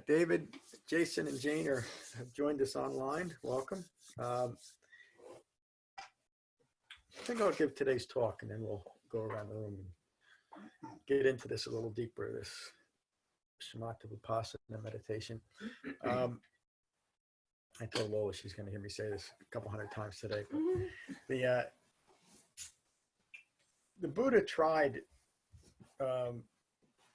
David, Jason, and Jane have joined us online. Welcome. I think I'll give today's talk, and then we'll go around the room and get into this a little deeper, this Shamatha-Vipassana meditation. I told Lola she's going to hear me say this a couple hundred times today. But the Buddha tried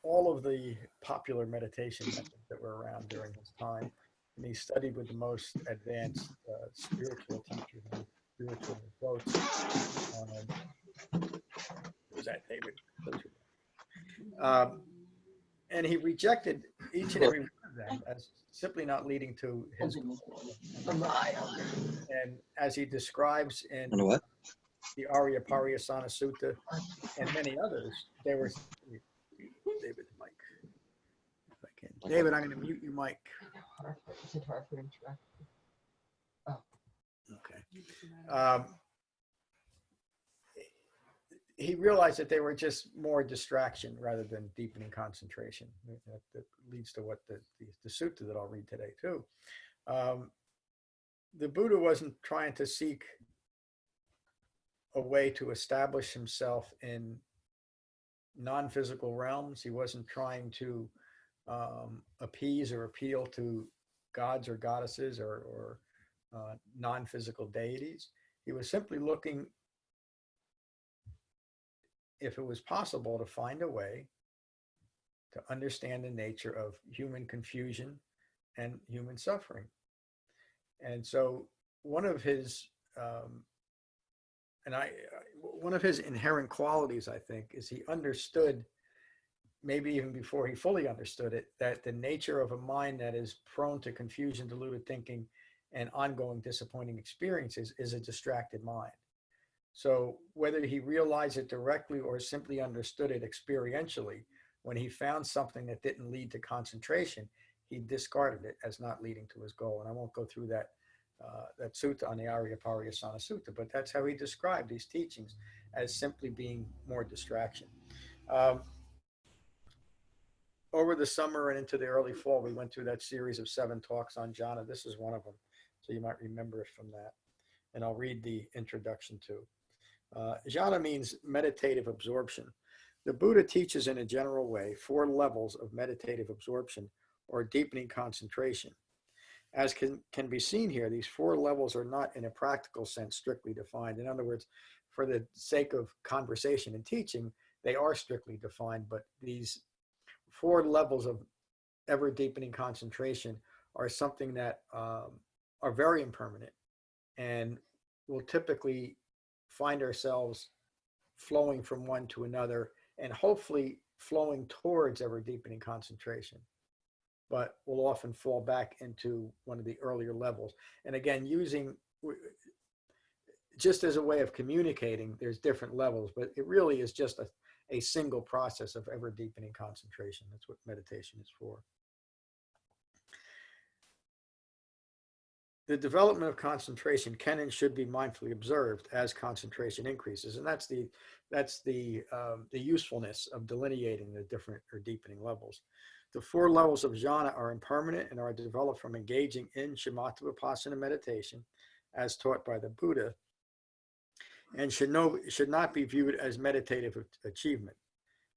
all of the popular meditation methods that were around during his time, and he studied with the most advanced spiritual teachers and spiritual quotes. Was that David? And he rejected each and every one of them as simply not leading to his goal. And as he describes in the Attakanagara Sutta and many others, they were David, mic. If I can. David, I'm going to mute your mic. Okay. He realized that they were just more distraction rather than deepening concentration. That leads to what the sutta that I'll read today too. The Buddha wasn't trying to seek a way to establish himself in non-physical realms. He wasn't trying to appease or appeal to gods or goddesses or non-physical deities. He was simply looking, if it was possible, to find a way to understand the nature of human confusion and human suffering. And so one of his inherent qualities, I think, is he understood, maybe even before he fully understood it, that the nature of a mind that is prone to confusion, deluded thinking, and ongoing disappointing experiences is a distracted mind. So whether he realized it directly or simply understood it experientially, when he found something that didn't lead to concentration, he discarded it as not leading to his goal. And I won't go through that sutta on the Attakanagara Sutta, but that's how he described these teachings, as simply being more distraction. Over the summer and into the early fall, we went through that series of 7 talks on Jhana. This is one of them, so you might remember it from that. And I'll read the introduction too. Jhana means meditative absorption. The Buddha teaches in a general way 4 levels of meditative absorption or deepening concentration. As can be seen here, these 4 levels are not in a practical sense strictly defined. In other words, for the sake of conversation and teaching, they are strictly defined, but these 4 levels of ever deepening concentration are something that are very impermanent, and will typically find ourselves flowing from one to another and hopefully flowing towards ever deepening concentration, but will often fall back into one of the earlier levels. And again, using just as a way of communicating, there's different levels, but it really is just a single process of ever deepening concentration. That's what meditation is for. The development of concentration can and should be mindfully observed as concentration increases, and that's the usefulness of delineating the different or deepening levels. The 4 levels of jhana are impermanent and are developed from engaging in Shamatha-Vipassana meditation, as taught by the Buddha, and should not be viewed as meditative achievement.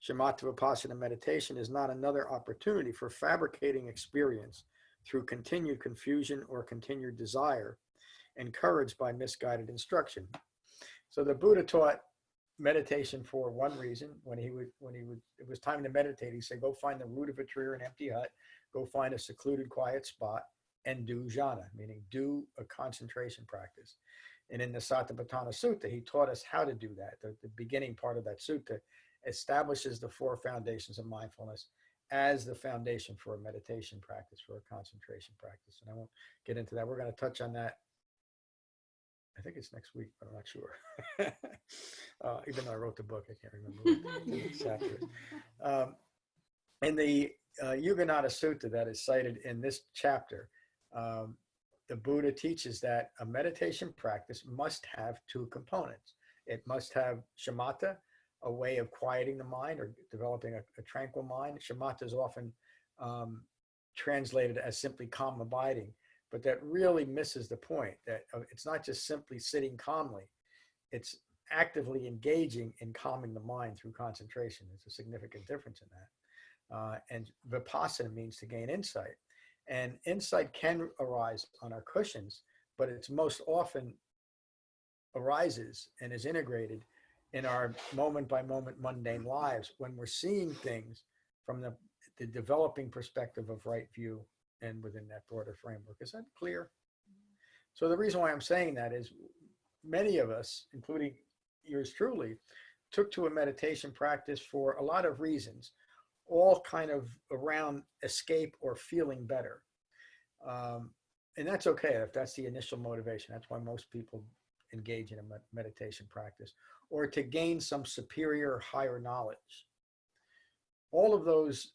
Shamatha-Vipassana meditation is not another opportunity for fabricating experience through continued confusion or continued desire, encouraged by misguided instruction. So the Buddha taught meditation for one reason. When it was time to meditate, he said, go find the root of a tree or an empty hut, go find a secluded, quiet spot, and do jhana, meaning do a concentration practice. And in the Satipatthana Sutta, he taught us how to do that. The beginning part of that sutta establishes the 4 foundations of mindfulness as the foundation for a meditation practice, for a concentration practice. And I won't get into that. We're going to touch on that. I think it's next week, but I'm not sure. Even though I wrote the book, I can't remember what the chapter is. In the Yuganada Sutta that is cited in this chapter, the Buddha teaches that a meditation practice must have 2 components. It must have shamatha, a way of quieting the mind or developing a tranquil mind. Shamatha is often translated as simply calm abiding, but that really misses the point that it's not just simply sitting calmly, it's actively engaging in calming the mind through concentration. There's a significant difference in that. And Vipassana means to gain insight. And insight can arise on our cushions, but it's most often arises and is integrated in our moment by moment mundane lives when we're seeing things from the developing perspective of right view and within that broader framework. Is that clear? So the reason why I'm saying that is many of us, including yours truly, took to a meditation practice for a lot of reasons, all kind of around escape or feeling better. And that's okay if that's the initial motivation. That's why most people engage in a meditation practice, or to gain some superior, higher knowledge. All of those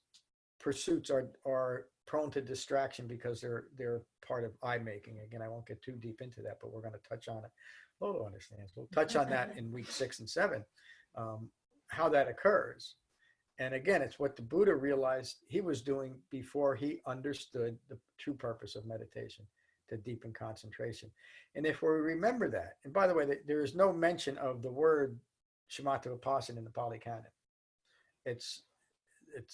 pursuits are prone to distraction because they're part of eye making. Again, I won't get too deep into that, but we're going to touch on it. Lolo understands. We'll touch on that in week 6 and 7, how that occurs. And again, it's what the Buddha realized he was doing before he understood the true purpose of meditation, to deepen concentration. And if we remember that, and by the way, there is no mention of the word Shamatha-Vipassana in the Pali Canon. It's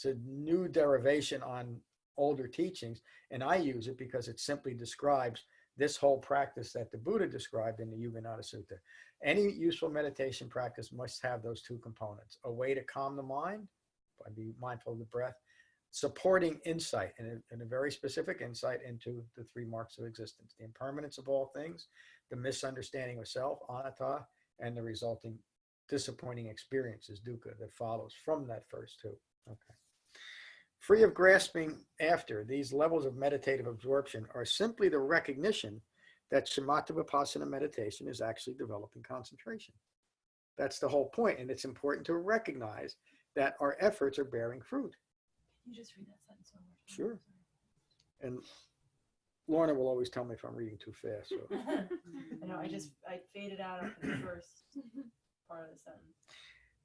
a new derivation on older teachings, and I use it because it simply describes this whole practice that the Buddha described in the Yuganada Sutta. Any useful meditation practice must have those two components: a way to calm the mind by being mindful of the breath, supporting insight, and a very specific insight into the 3 marks of existence: the impermanence of all things, the misunderstanding of self, anatta, and the resulting disappointing experiences, dukkha, that follows from that first 2. Okay. Free of grasping after, these levels of meditative absorption are simply the recognition that Shamatha-Vipassana meditation is actually developing concentration. That's the whole point, and it's important to recognize that our efforts are bearing fruit. Can you just read that sentence one more time? Sure. And Lorna will always tell me if I'm reading too fast. So. I know, I faded out after the first part of the sentence.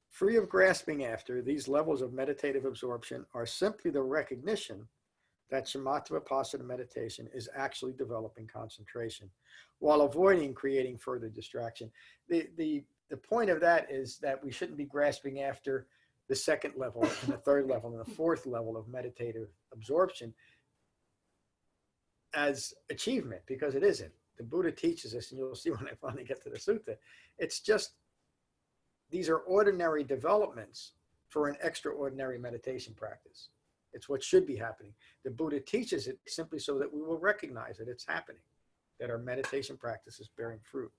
Free of grasping after, these levels of meditative absorption are simply the recognition that Shamatha-Vipassana meditation is actually developing concentration, while avoiding creating further distraction. The point of that is that we shouldn't be grasping after the 2nd level and the 3rd level and the 4th level of meditative absorption as achievement, because it isn't. The Buddha teaches us, and you'll see when I finally get to the sutta, it's just, these are ordinary developments for an extraordinary meditation practice. It's what should be happening. The Buddha teaches it simply so that we will recognize that it's happening, that our meditation practice is bearing fruit.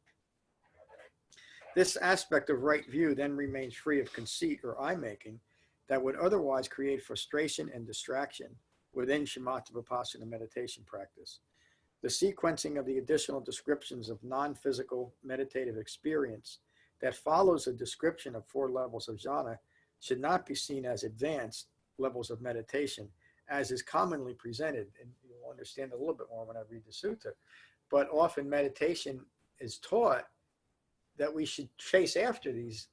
This aspect of right view then remains free of conceit or eye-making that would otherwise create frustration and distraction within Shamatha-Vipassana meditation practice. The sequencing of the additional descriptions of non-physical meditative experience that follows a description of 4 levels of jhana should not be seen as advanced levels of meditation, as is commonly presented. And you'll understand a little bit more when I read the sutta. But often meditation is taught that we should chase after these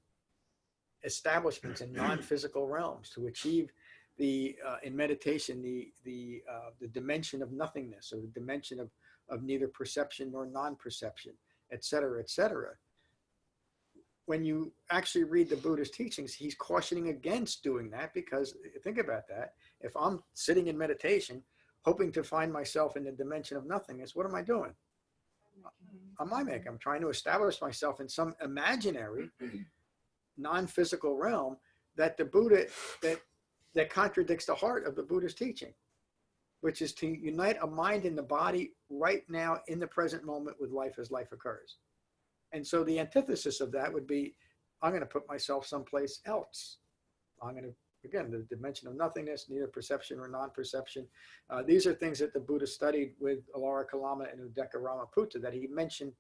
establishments in non-physical realms to achieve in meditation, the dimension of nothingness, or the dimension of neither perception nor non-perception, et cetera, et cetera. When you actually read the Buddha's teachings, he's cautioning against doing that, because think about that. If I'm sitting in meditation, hoping to find myself in the dimension of nothingness, what am I doing? I'm eye-making. I'm trying to establish myself in some imaginary, non-physical realm that the Buddha, that contradicts the heart of the Buddha's teaching, which is to unite a mind and the body right now in the present moment with life as life occurs. And so the antithesis of that would be, I'm going to put myself someplace else. I'm going to, again, the dimension of nothingness, neither perception or non-perception. These are things that the Buddha studied with Alara Kalama and Udeka Ramaputta that he mentioned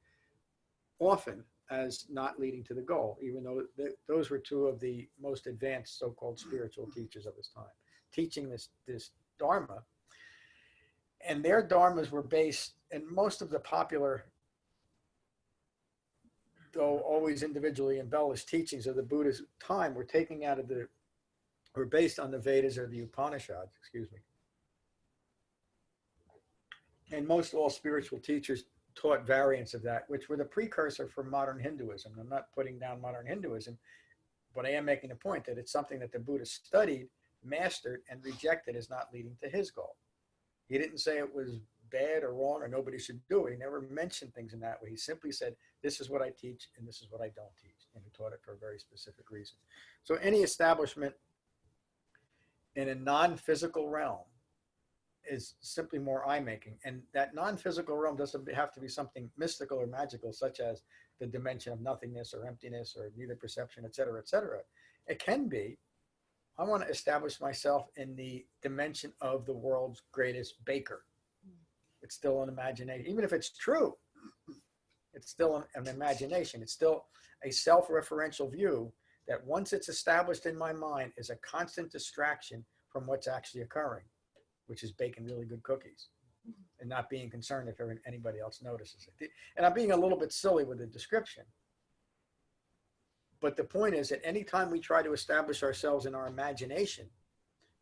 often as not leading to the goal, even though those were 2 of the most advanced so-called spiritual teachers of his time, teaching this Dharma. And their Dharmas were based, and most of the popular, though always individually embellished, teachings of the Buddha's time were were based on the Vedas or the Upanishads, excuse me. And most all spiritual teachers taught variants of that, which were the precursor for modern Hinduism. I'm not putting down modern Hinduism, but I am making the point that it's something that the Buddha studied, mastered, and rejected as not leading to his goal. He didn't say it was bad or wrong or nobody should do it. He never mentioned things in that way. He simply said, this is what I teach and this is what I don't teach. And he taught it for a very specific reason. So any establishment in a non-physical realm is simply more eye-making. And that non-physical realm doesn't have to be something mystical or magical, such as the dimension of nothingness or emptiness or neither perception, et cetera, et cetera. It can be, I want to establish myself in the dimension of the world's greatest baker. It's still an imagination. Even if it's true, it's still an imagination. It's still a self-referential view that once it's established in my mind is a constant distraction from what's actually occurring, which is baking really good cookies and not being concerned if anybody else notices it. And I'm being a little bit silly with the description. But the point is that anytime we try to establish ourselves in our imagination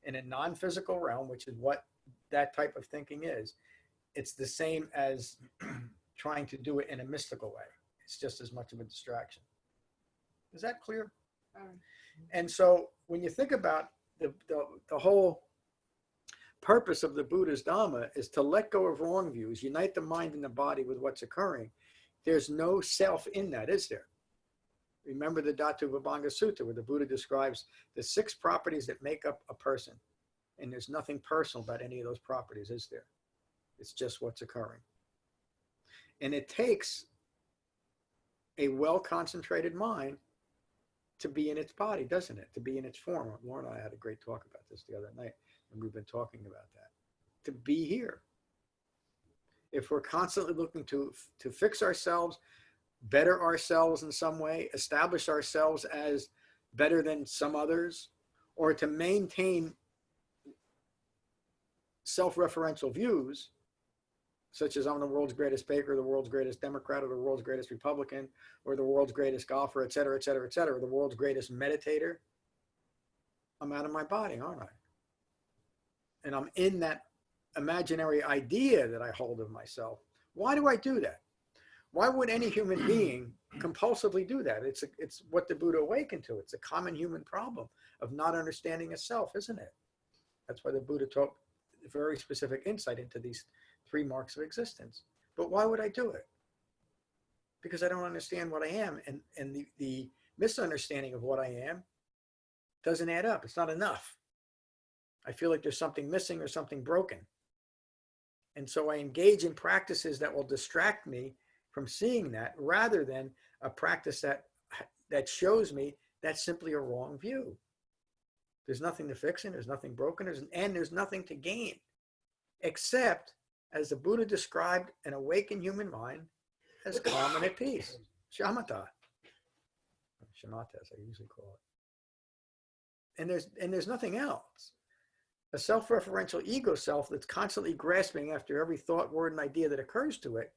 in a non-physical realm, which is what that type of thinking is, it's the same as trying to do it in a mystical way. It's just as much of a distraction. Is that clear? And so when you think about the whole purpose of the Buddha's Dhamma is to let go of wrong views, unite the mind and the body with what's occurring. There's no self in that, is there? Remember the Dhatuvabhanga Sutta, where the Buddha describes the 6 properties that make up a person. And there's nothing personal about any of those properties, is there? It's just what's occurring. And it takes a well-concentrated mind to be in its body, doesn't it? To be in its form. Lauren and I had a great talk about this the other night, and we've been talking about that. To be here. If we're constantly looking to fix ourselves, better ourselves in some way, establish ourselves as better than some others, or to maintain self-referential views, such as I'm the world's greatest baker, the world's greatest Democrat, or the world's greatest Republican, or the world's greatest golfer, et cetera, et cetera, et cetera, or the world's greatest meditator, I'm out of my body, aren't I? And I'm in that imaginary idea that I hold of myself. Why do I do that? Why would any human being compulsively do that? It's what the Buddha awakened to. It's a common human problem of not understanding a self, isn't it? That's why the Buddha taught very specific insight into these 3 marks of existence. But why would I do it? Because I don't understand what I am. And the misunderstanding of what I am doesn't add up. It's not enough. I feel like there's something missing or something broken. And so I engage in practices that will distract me from seeing that, rather than a practice that shows me that's simply a wrong view. There's nothing to fix in, there's nothing broken, and there's nothing to gain, except, as the Buddha described, an awakened human mind as calm and at peace. Shamatha. Shamatha, as I usually call it. And there's nothing else. A self-referential ego self that's constantly grasping after every thought, word, and idea that occurs to it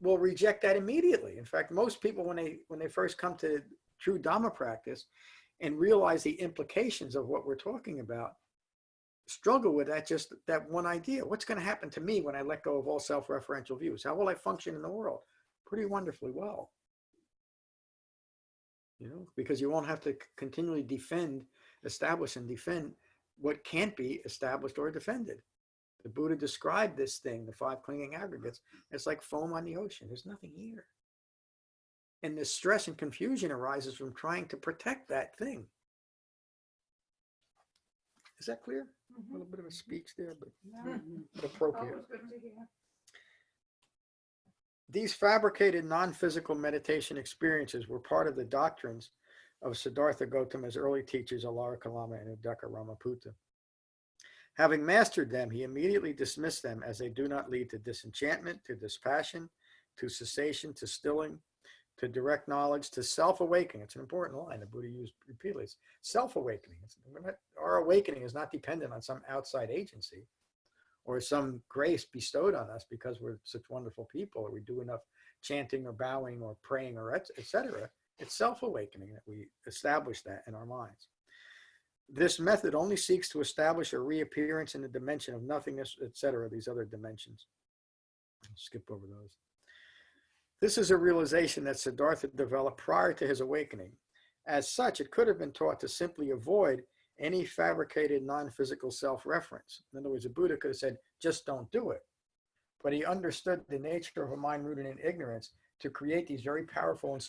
will reject that immediately. In fact, most people, when they first come to true Dhamma practice and realize the implications of what we're talking about, struggle with that one idea. What's going to happen to me when I let go of all self-referential views? How will I function in the world? Pretty wonderfully well. Because you won't have to continually establish and defend what can't be established or defended. The Buddha described this thing, the 5 clinging aggregates, it's like foam on the ocean. There's nothing here. And the stress and confusion arises from trying to protect that thing. Is that clear? A little bit of a speech there, but appropriate. These fabricated non-physical meditation experiences were part of the doctrines of Siddhartha Gautama's early teachers, Alara Kalama and Uddaka Ramaputta. Having mastered them, he immediately dismissed them as they do not lead to disenchantment, to dispassion, to cessation, to stilling, to direct knowledge, to self-awakening. It's an important line the Buddha used repeatedly. It's self-awakening. Our awakening is not dependent on some outside agency or some grace bestowed on us because we're such wonderful people, or we do enough chanting or bowing or praying or etc. It's self-awakening that we establish that in our minds. This method only seeks to establish a reappearance in the dimension of nothingness, etc., these other dimensions. I'll skip over those. This is a realization that Siddhartha developed prior to his awakening. As such, it could have been taught to simply avoid any fabricated non-physical self-reference. In other words, the Buddha could have said, just don't do it. But he understood the nature of a mind rooted in ignorance to create these very powerful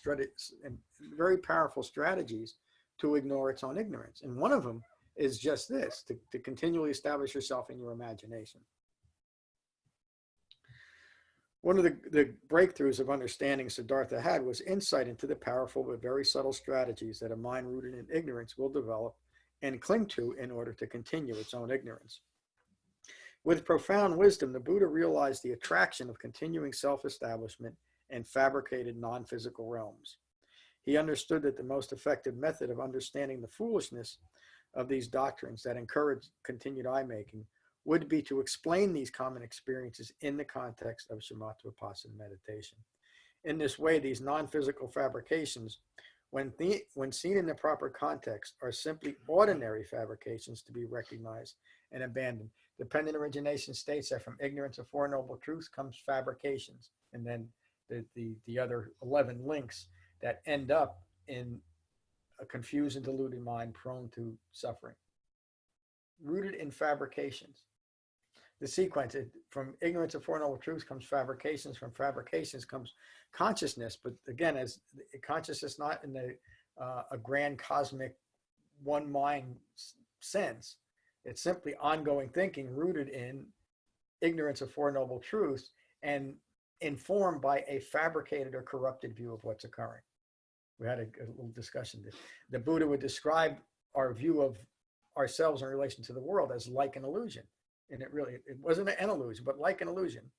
strategies to ignore its own ignorance. And one of them is just this, to continually establish yourself in your imagination. One of the breakthroughs of understanding Siddhartha had was insight into the powerful but very subtle strategies that a mind rooted in ignorance will develop and cling to in order to continue its own ignorance. With profound wisdom, the Buddha realized the attraction of continuing self-establishment in fabricated non-physical realms. He understood that the most effective method of understanding the foolishness of these doctrines that encourage continued eye-making would be to explain these common experiences in the context of Shamatha-Vipassana meditation. In this way, these non-physical fabrications, when seen in the proper context, are simply ordinary fabrications to be recognized and abandoned. Dependent origination states that from ignorance of Four Noble Truths comes fabrications, and then the other 11 links that end up in a confused and deluded mind prone to suffering. Rooted in fabrications. The sequence, from ignorance of Four Noble Truths comes fabrications, from fabrications comes consciousness, but again, as consciousness not in a grand cosmic one mind sense. It's simply ongoing thinking rooted in ignorance of Four Noble Truths and informed by a fabricated or corrupted view of what's occurring. We had a little discussion. The Buddha would describe our view of ourselves in relation to the world as like an illusion. And it wasn't an illusion, but like an illusion,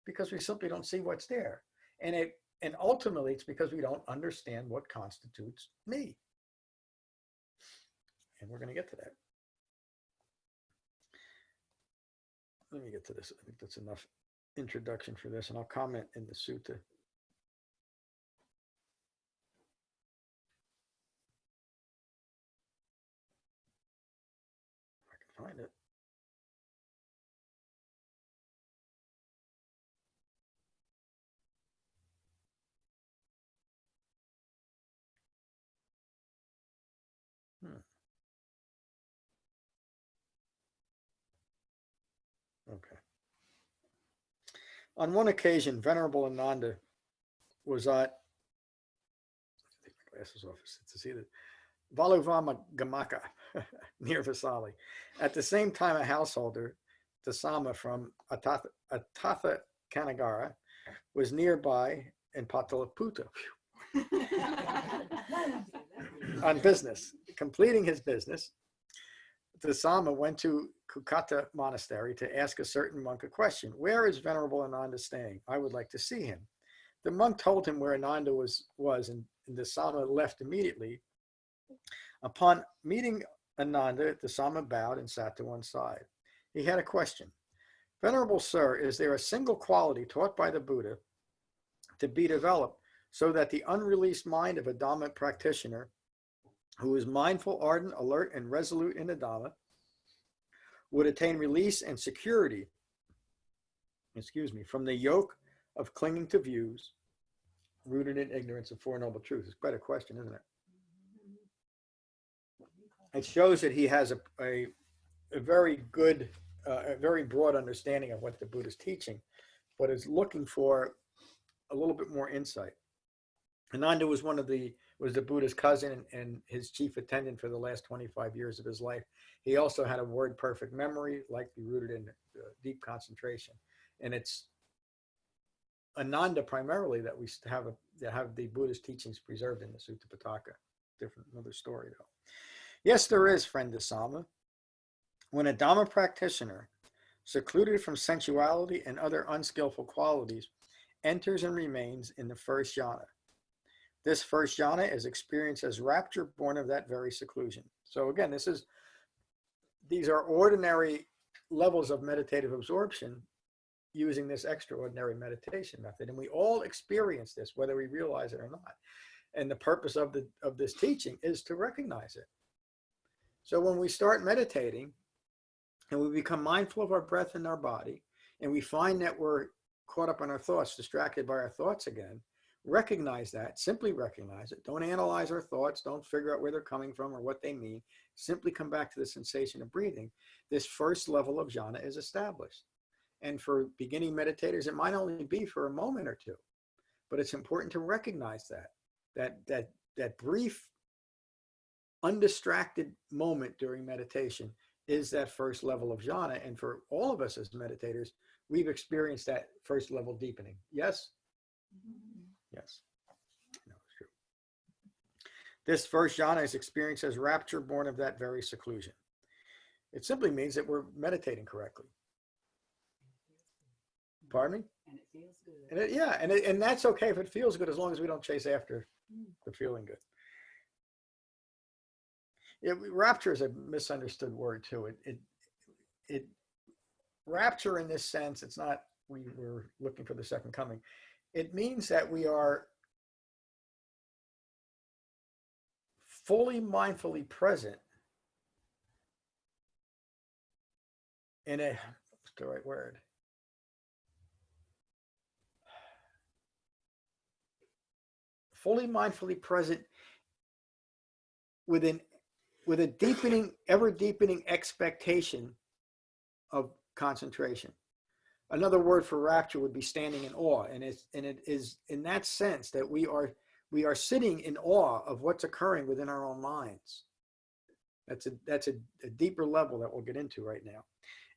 because we simply don't see what's there. And ultimately it's because we don't understand what constitutes me. And we're going to get to that. Let me get to this. I think that's enough introduction for this, and I'll comment in the sutta. If I can find it. Okay. On one occasion, Venerable Ananda was at, take my glasses off to see the Valuvama Gamaka near Vasali. At the same time, a householder, Dasama from Attakanagara, was nearby in Pataliputa on business. Completing his business, Dasama went to Kukata Monastery to ask a certain monk a question. Where is Venerable Ananda staying? I would like to see him. The monk told him where Ananda was and Dasama left immediately. Upon meeting Ananda, Dasama bowed and sat to one side. He had a question. Venerable Sir, is there a single quality taught by the Buddha to be developed so that the unreleased mind of a Dhamma practitioner who is mindful, ardent, alert, and resolute in the Dhamma would attain release and security, from the yoke of clinging to views rooted in ignorance of Four Noble Truths? It's quite a question, isn't it? It shows that he has a very good, a very broad understanding of what the Buddha is teaching, but is looking for a little bit more insight. Ananda was the Buddha's cousin and his chief attendant for the last 25 years of his life. He also had a word perfect memory, likely rooted in deep concentration. And it's Ananda primarily that we have the Buddhist teachings preserved in the Sutta Pitaka. Another story though. Yes, there is, friend Dasama. When a Dhamma practitioner, secluded from sensuality and other unskillful qualities, enters and remains in the first jhana. This first jhana is experienced as rapture born of that very seclusion. So again, these are ordinary levels of meditative absorption using this extraordinary meditation method. And we all experience this, whether we realize it or not. And the purpose of this teaching is to recognize it. So when we start meditating and we become mindful of our breath and our body, and we find that we're caught up in our thoughts, distracted by our thoughts again, recognize that, simply recognize it. Don't analyze our thoughts. Don't figure out where they're coming from or what they mean. Simply come back to the sensation of breathing. This first level of jhana is established. And for beginning meditators, it might only be for a moment or two, but it's important to recognize that brief, undistracted moment during meditation is that first level of jhana. And for all of us as meditators, we've experienced that first level deepening. Yes? Yes. No, it's true. This first jhana is experienced as rapture born of that very seclusion. It simply means that we're meditating correctly. Pardon me? And it feels good. And that's okay if it feels good, as long as we don't chase after the feeling good. Rapture is a misunderstood word too. It rapture in this sense, it's not we're looking for the second coming. It means that we are fully mindfully present in a, what's the right word? Fully mindfully present with a deepening, ever deepening expectation of concentration. Another word for rapture would be standing in awe, and it is in that sense that we are sitting in awe of what's occurring within our own minds. That's a deeper level that we'll get into right now.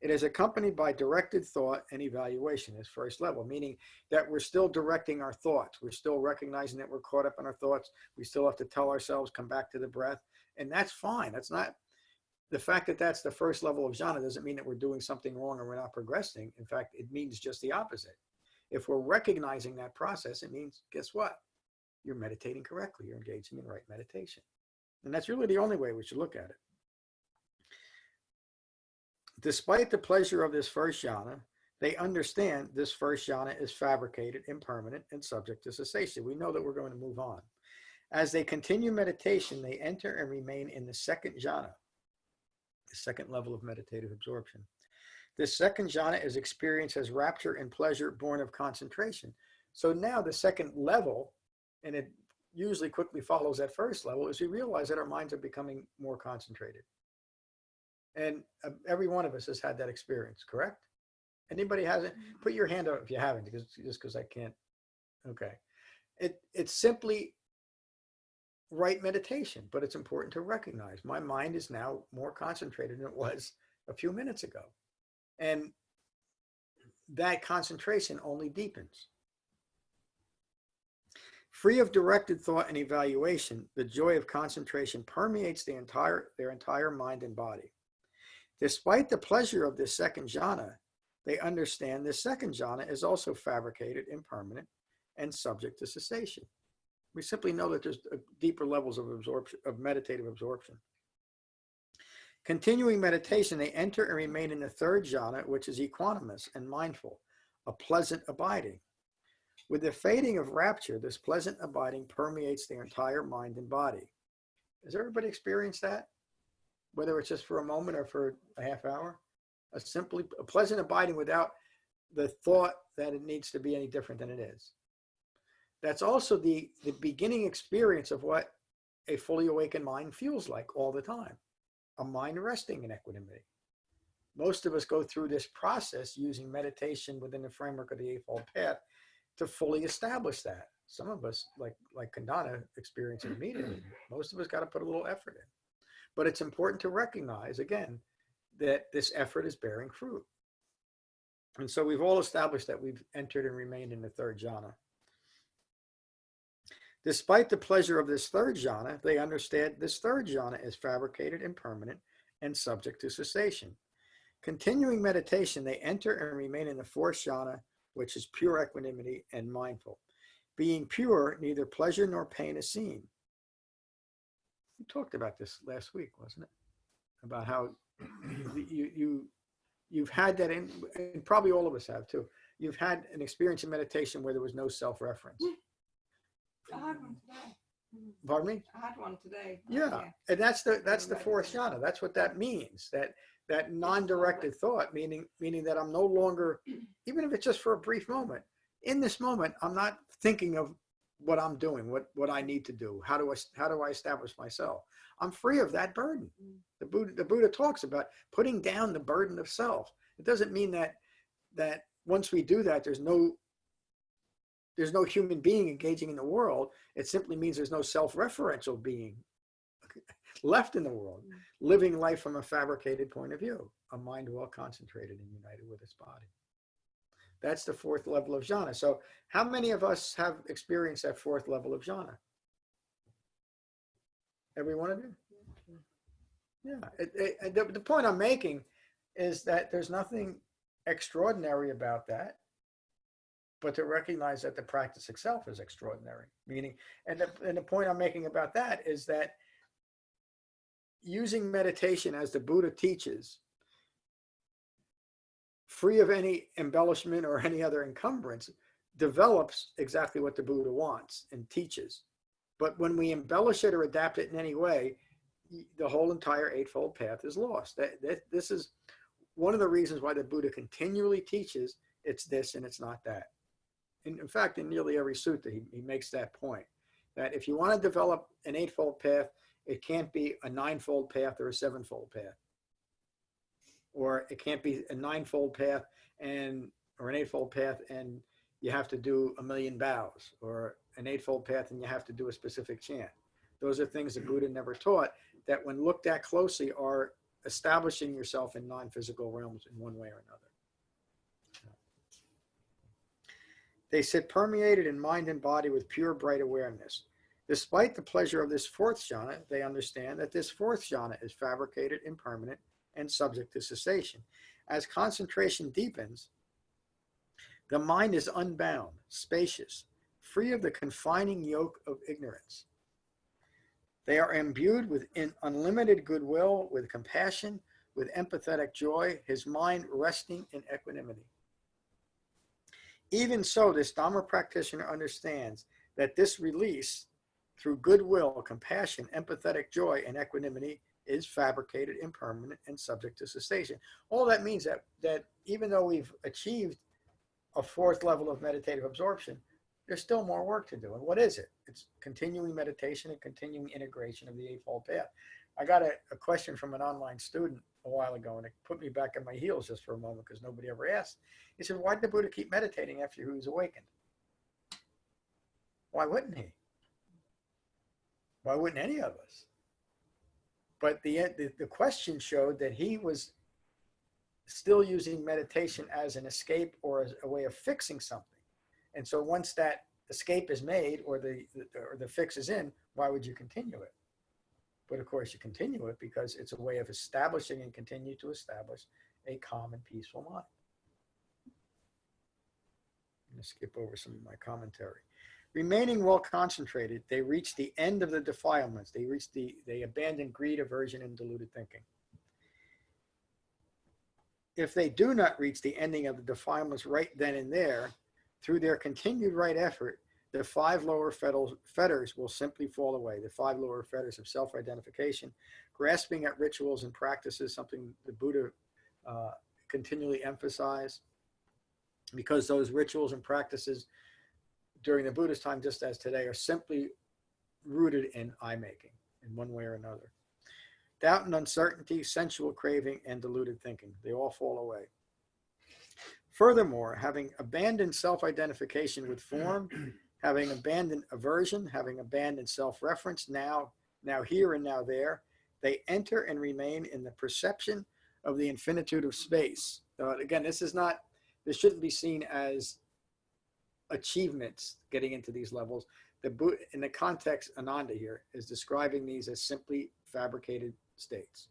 It is accompanied by directed thought and evaluation as first level, meaning that we're still directing our thoughts. We're still recognizing that we're caught up in our thoughts. We still have to tell ourselves, come back to the breath. And that's fine. That's not, the fact that that's the first level of jhana doesn't mean that we're doing something wrong or we're not progressing. In fact, it means just the opposite. If we're recognizing that process, it means, guess what? You're meditating correctly. You're engaging in right meditation. And that's really the only way we should look at it. Despite the pleasure of this first jhana, they understand this first jhana is fabricated, impermanent, and subject to cessation. We know that we're going to move on. As they continue meditation, they enter and remain in the second jhana, the second level of meditative absorption. This second jhana is experienced as rapture and pleasure born of concentration. So now the second level, and it usually quickly follows that first level, is we realize that our minds are becoming more concentrated. And every one of us has had that experience, correct? Anybody hasn't? Put your hand up if you haven't, because I can't. Okay. It's simply right meditation, but it's important to recognize my mind is now more concentrated than it was a few minutes ago. And that concentration only deepens. Free of directed thought and evaluation, the joy of concentration permeates their entire mind and body. Despite the pleasure of this second jhana, they understand this second jhana is also fabricated, impermanent, and subject to cessation. We simply know that there's deeper levels of absorption, of meditative absorption. Continuing meditation, they enter and remain in the third jhana, which is equanimous and mindful, a pleasant abiding. With the fading of rapture, this pleasant abiding permeates their entire mind and body. Has everybody experienced that? Whether it's just for a moment or for a half hour? A pleasant abiding without the thought that it needs to be any different than it is. That's also the beginning experience of what a fully awakened mind feels like all the time. A mind resting in equanimity. Most of us go through this process using meditation within the framework of the Eightfold Path to fully establish that. Some of us, like Kandana, experience it immediately. Most of us got to put a little effort in. But it's important to recognize, again, that this effort is bearing fruit. And so we've all established that we've entered and remained in the third jhana. Despite the pleasure of this third jhana, they understand this third jhana is fabricated, impermanent, and subject to cessation. Continuing meditation, they enter and remain in the fourth jhana, which is pure equanimity and mindful. Being pure, neither pleasure nor pain is seen. We talked about this last week, wasn't it? About how you've had that, and probably all of us have too. You've had an experience in meditation where there was no self-reference. I had one today. Pardon me? I had one today. Yeah, and that's the fourth jhana. That's what that means. That non-directed thought, meaning that I'm no longer, even if it's just for a brief moment, in this moment, I'm not thinking of what I'm doing, what I need to do. How do I establish myself? I'm free of that burden. The Buddha talks about putting down the burden of self. It doesn't mean that once we do that, there's no human being engaging in the world. It simply means there's no self-referential being left in the world, living life from a fabricated point of view, a mind well concentrated and united with its body. That's the fourth level of jhana. So how many of us have experienced that fourth level of jhana? Every one of you? Yeah. The point I'm making is that there's nothing extraordinary about that, but to recognize that the practice itself is extraordinary. Meaning, and the point I'm making about that is that using meditation as the Buddha teaches, free of any embellishment or any other encumbrance, develops exactly what the Buddha wants and teaches. But when we embellish it or adapt it in any way, the whole entire Eightfold Path is lost. This is one of the reasons why the Buddha continually teaches it's this and it's not that. In fact, in nearly every sutta, he makes that point, that if you want to develop an Eightfold Path, it can't be a ninefold path or a sevenfold path. Or it can't be a ninefold path or an eightfold path and you have to do 1,000,000 bows, or an eightfold path and you have to do a specific chant. Those are things the Buddha never taught that when looked at closely are establishing yourself in non-physical realms in one way or another. They sit permeated in mind and body with pure, bright awareness. Despite the pleasure of this fourth jhana, they understand that this fourth jhana is fabricated, impermanent, and subject to cessation. As concentration deepens, the mind is unbound, spacious, free of the confining yoke of ignorance. They are imbued with unlimited goodwill, with compassion, with empathetic joy, his mind resting in equanimity. Even so, this Dhamma practitioner understands that this release through goodwill, compassion, empathetic joy, and equanimity is fabricated, impermanent, and subject to cessation. All that means that even though we've achieved a fourth level of meditative absorption, there's still more work to do. And what is it? It's continuing meditation and continuing integration of the Eightfold Path. I got a question from an online student a while ago, and it put me back on my heels just for a moment because nobody ever asked. He said, why did the Buddha keep meditating after he was awakened? Why wouldn't he? Why wouldn't any of us? But the question showed that he was still using meditation as an escape or as a way of fixing something. And so once that escape is made or the fix is in, why would you continue it? But of course you continue it because it's a way of establishing and continue to establish a calm and peaceful mind. I'm going to skip over some of my commentary. Remaining well concentrated, they reach the end of the defilements. They abandon greed, aversion, and deluded thinking. If they do not reach the ending of the defilements right then and there, through their continued right effort, the 5 lower fetters will simply fall away. The 5 lower fetters of self-identification, grasping at rituals and practices, something the Buddha continually emphasized, because those rituals and practices during the Buddha's time, just as today, are simply rooted in I-making in one way or another. Doubt and uncertainty, sensual craving, and deluded thinking, they all fall away. Furthermore, having abandoned self-identification with form, having abandoned aversion, having abandoned self-reference, now here and now there, they enter and remain in the perception of the infinitude of space. Again, this shouldn't be seen as achievements getting into these levels. In the context, Ananda here is describing these as simply fabricated states.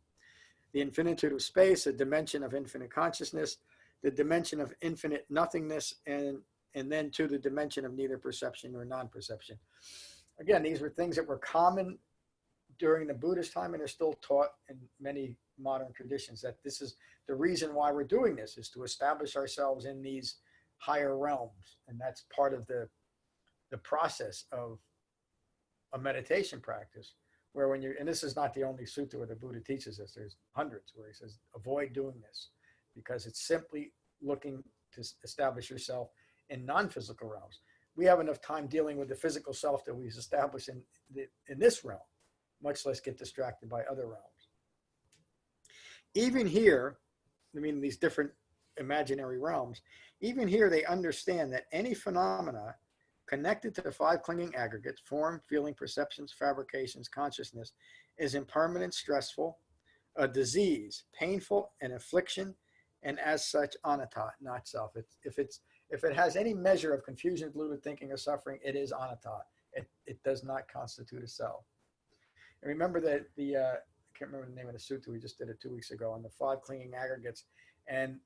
The infinitude of space, a dimension of infinite consciousness, the dimension of infinite nothingness, and then to the dimension of neither perception nor non-perception. Again, these were things that were common during the Buddha's time and are still taught in many modern traditions, that this is the reason why we're doing this, is to establish ourselves in these higher realms. And that's part of the process of a meditation practice where when you're, and this is not the only sutta where the Buddha teaches this, there's hundreds where he says, avoid doing this because it's simply looking to establish yourself in non-physical realms. We have enough time dealing with the physical self that we've established in this realm, much less get distracted by other realms. Even here, I mean, these different imaginary realms, even here they understand that any phenomena connected to the five clinging aggregates, form, feeling, perceptions, fabrications, consciousness, is impermanent, stressful, a disease, painful, an affliction, and as such, anatta, not self. If it has any measure of confusion, deluded thinking, or suffering, it is anatta. It does not constitute a self. And remember that I can't remember the name of the sutta, we just did it 2 weeks ago on the five clinging aggregates, and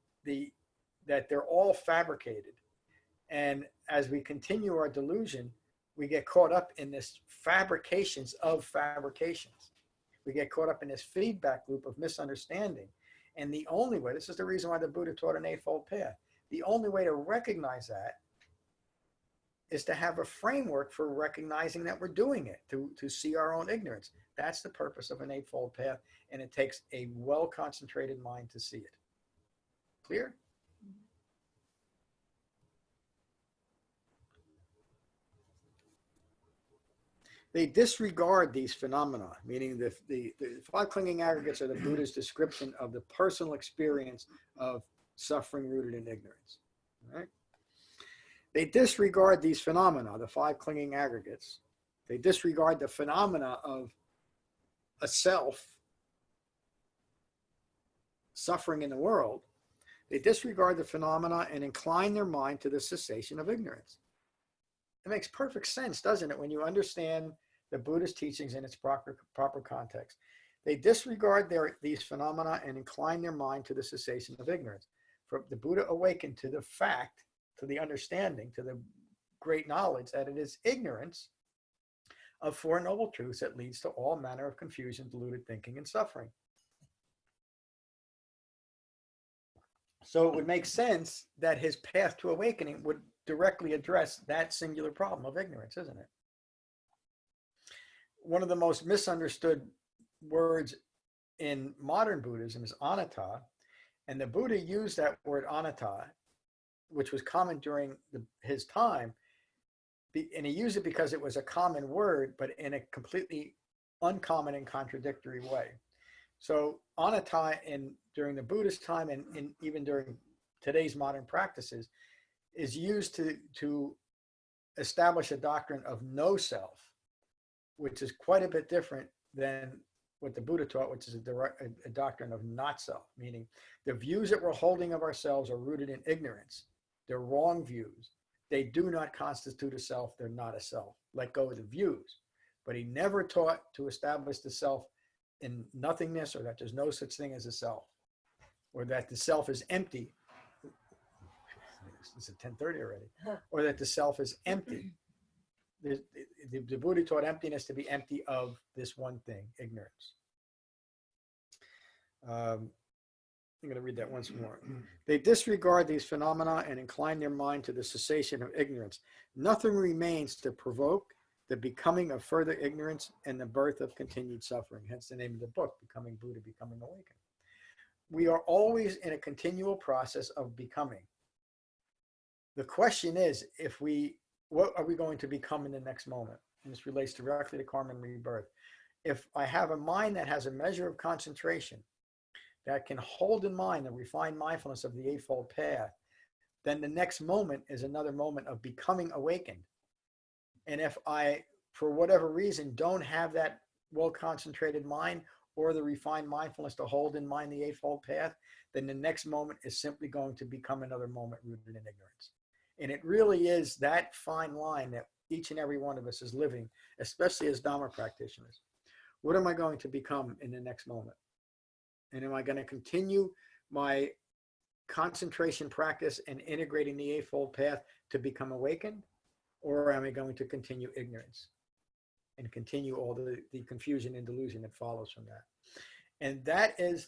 that they're all fabricated. And as we continue our delusion, we get caught up in this fabrications of fabrications. We get caught up in this feedback loop of misunderstanding. And the only way, this is the reason why the Buddha taught an Eightfold Path, the only way to recognize that is to have a framework for recognizing that we're doing it, to see our own ignorance. That's the purpose of an Eightfold Path, and it takes a well-concentrated mind to see it. Clear? They disregard these phenomena, meaning the five clinging aggregates are the Buddha's description of the personal experience of suffering rooted in ignorance. All right? They disregard these phenomena, the five clinging aggregates. They disregard the phenomena of a self suffering in the world. They disregard the phenomena and incline their mind to the cessation of ignorance. It makes perfect sense, doesn't it, when you understand the Buddhist teachings in its proper context. They disregard these phenomena and incline their mind to the cessation of ignorance. For the Buddha awakened to the fact, to the understanding, to the great knowledge that it is ignorance of Four Noble Truths that leads to all manner of confusion, deluded thinking, and suffering. So it would make sense that his path to awakening would directly address that singular problem of ignorance, isn't it? One of the most misunderstood words in modern Buddhism is anatta, and the Buddha used that word anatta, which was common during his time, and he used it because it was a common word, but in a completely uncommon and contradictory way. So anatta during the Buddhist time and even during today's modern practices is used to establish a doctrine of no self, which is quite a bit different than what the Buddha taught, which is a doctrine of not self, meaning the views that we're holding of ourselves are rooted in ignorance. They're wrong views. They do not constitute a self. They're not a self. Let go of the views. But he never taught to establish the self in nothingness, or that there's no such thing as a self, or that the self is empty. It's at 10:30 already. Or that the self is empty. The Buddha taught emptiness to be empty of this one thing, ignorance. I'm going to read that once more. They disregard these phenomena and incline their mind to the cessation of ignorance. Nothing remains to provoke the becoming of further ignorance and the birth of continued suffering. Hence the name of the book, Becoming Buddha, Becoming Awakened. We are always in a continual process of becoming. The question is, what are we going to become in the next moment? And this relates directly to karma and rebirth. If I have a mind that has a measure of concentration, that can hold in mind the refined mindfulness of the Eightfold Path, then the next moment is another moment of becoming awakened. And if I, for whatever reason, don't have that well-concentrated mind or the refined mindfulness to hold in mind the Eightfold Path, then the next moment is simply going to become another moment rooted in ignorance. And it really is that fine line that each and every one of us is living, especially as Dhamma practitioners. What am I going to become in the next moment? And am I going to continue my concentration practice and integrating the Eightfold Path to become awakened? Or am I going to continue ignorance and continue all the confusion and delusion that follows from that? And that's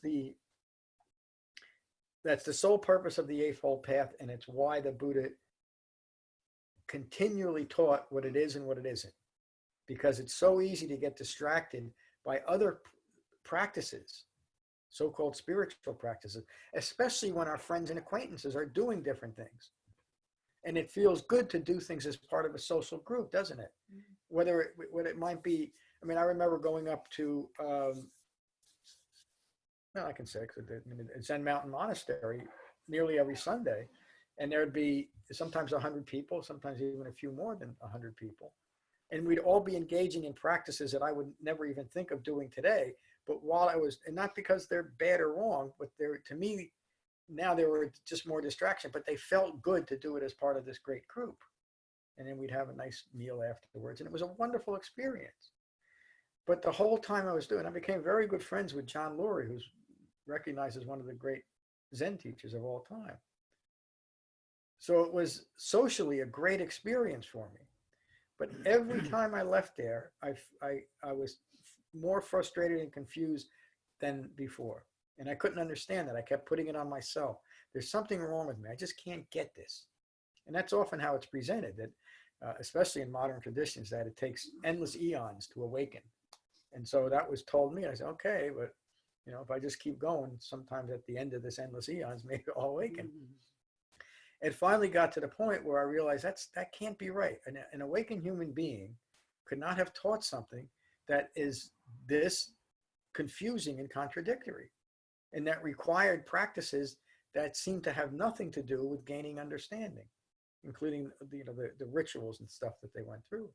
the sole purpose of the Eightfold Path, and it's why the Buddha continually taught what it is and what it isn't. because it's so easy to get distracted by other practices, so-called spiritual practices, especially when our friends and acquaintances are doing different things. And it feels good to do things as part of a social group, doesn't it? Whether it might be, I mean, I remember going up to, I can say, Zen Mountain Monastery nearly every Sunday, and there'd be sometimes 100 people, sometimes even a few more than 100 people. And we'd all be engaging in practices that I would never even think of doing today. But while I was, and not because they're bad or wrong, but they're, to me, now they were just more distraction, but they felt good to do it as part of this great group. And then we'd have a nice meal afterwards. And it was a wonderful experience. But the whole time I was doing, I became very good friends with John Lurie, who's recognized as one of the great Zen teachers of all time. So it was socially a great experience for me. But every time I left there, I was more frustrated and confused than before. And I couldn't understand that. I kept putting it on myself. There's something wrong with me. I just can't get this. And that's often how it's presented, that especially in modern traditions, that it takes endless eons to awaken. And so that was told me. I said, okay, but if I just keep going, sometimes at the end of this endless eons, maybe I'll awaken. It finally got to the point where I realized that can't be right. An awakened human being could not have taught something that is this confusing and contradictory, and that required practices that seem to have nothing to do with gaining understanding, including the rituals and stuff that they went through.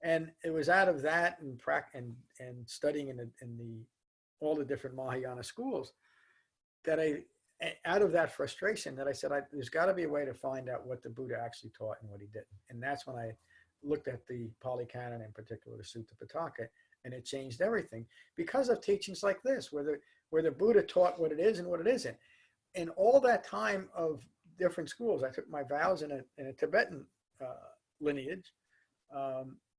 And it was out of that and studying in all the different Mahayana schools that out of that frustration that I said, there's got to be a way to find out what the Buddha actually taught and what he didn't. And that's when I looked at the Pali Canon, in particular the Sutta Pitaka, and it changed everything because of teachings like this, where the Buddha taught what it is and what it isn't. In all that time of different schools, I took my vows in a Tibetan lineage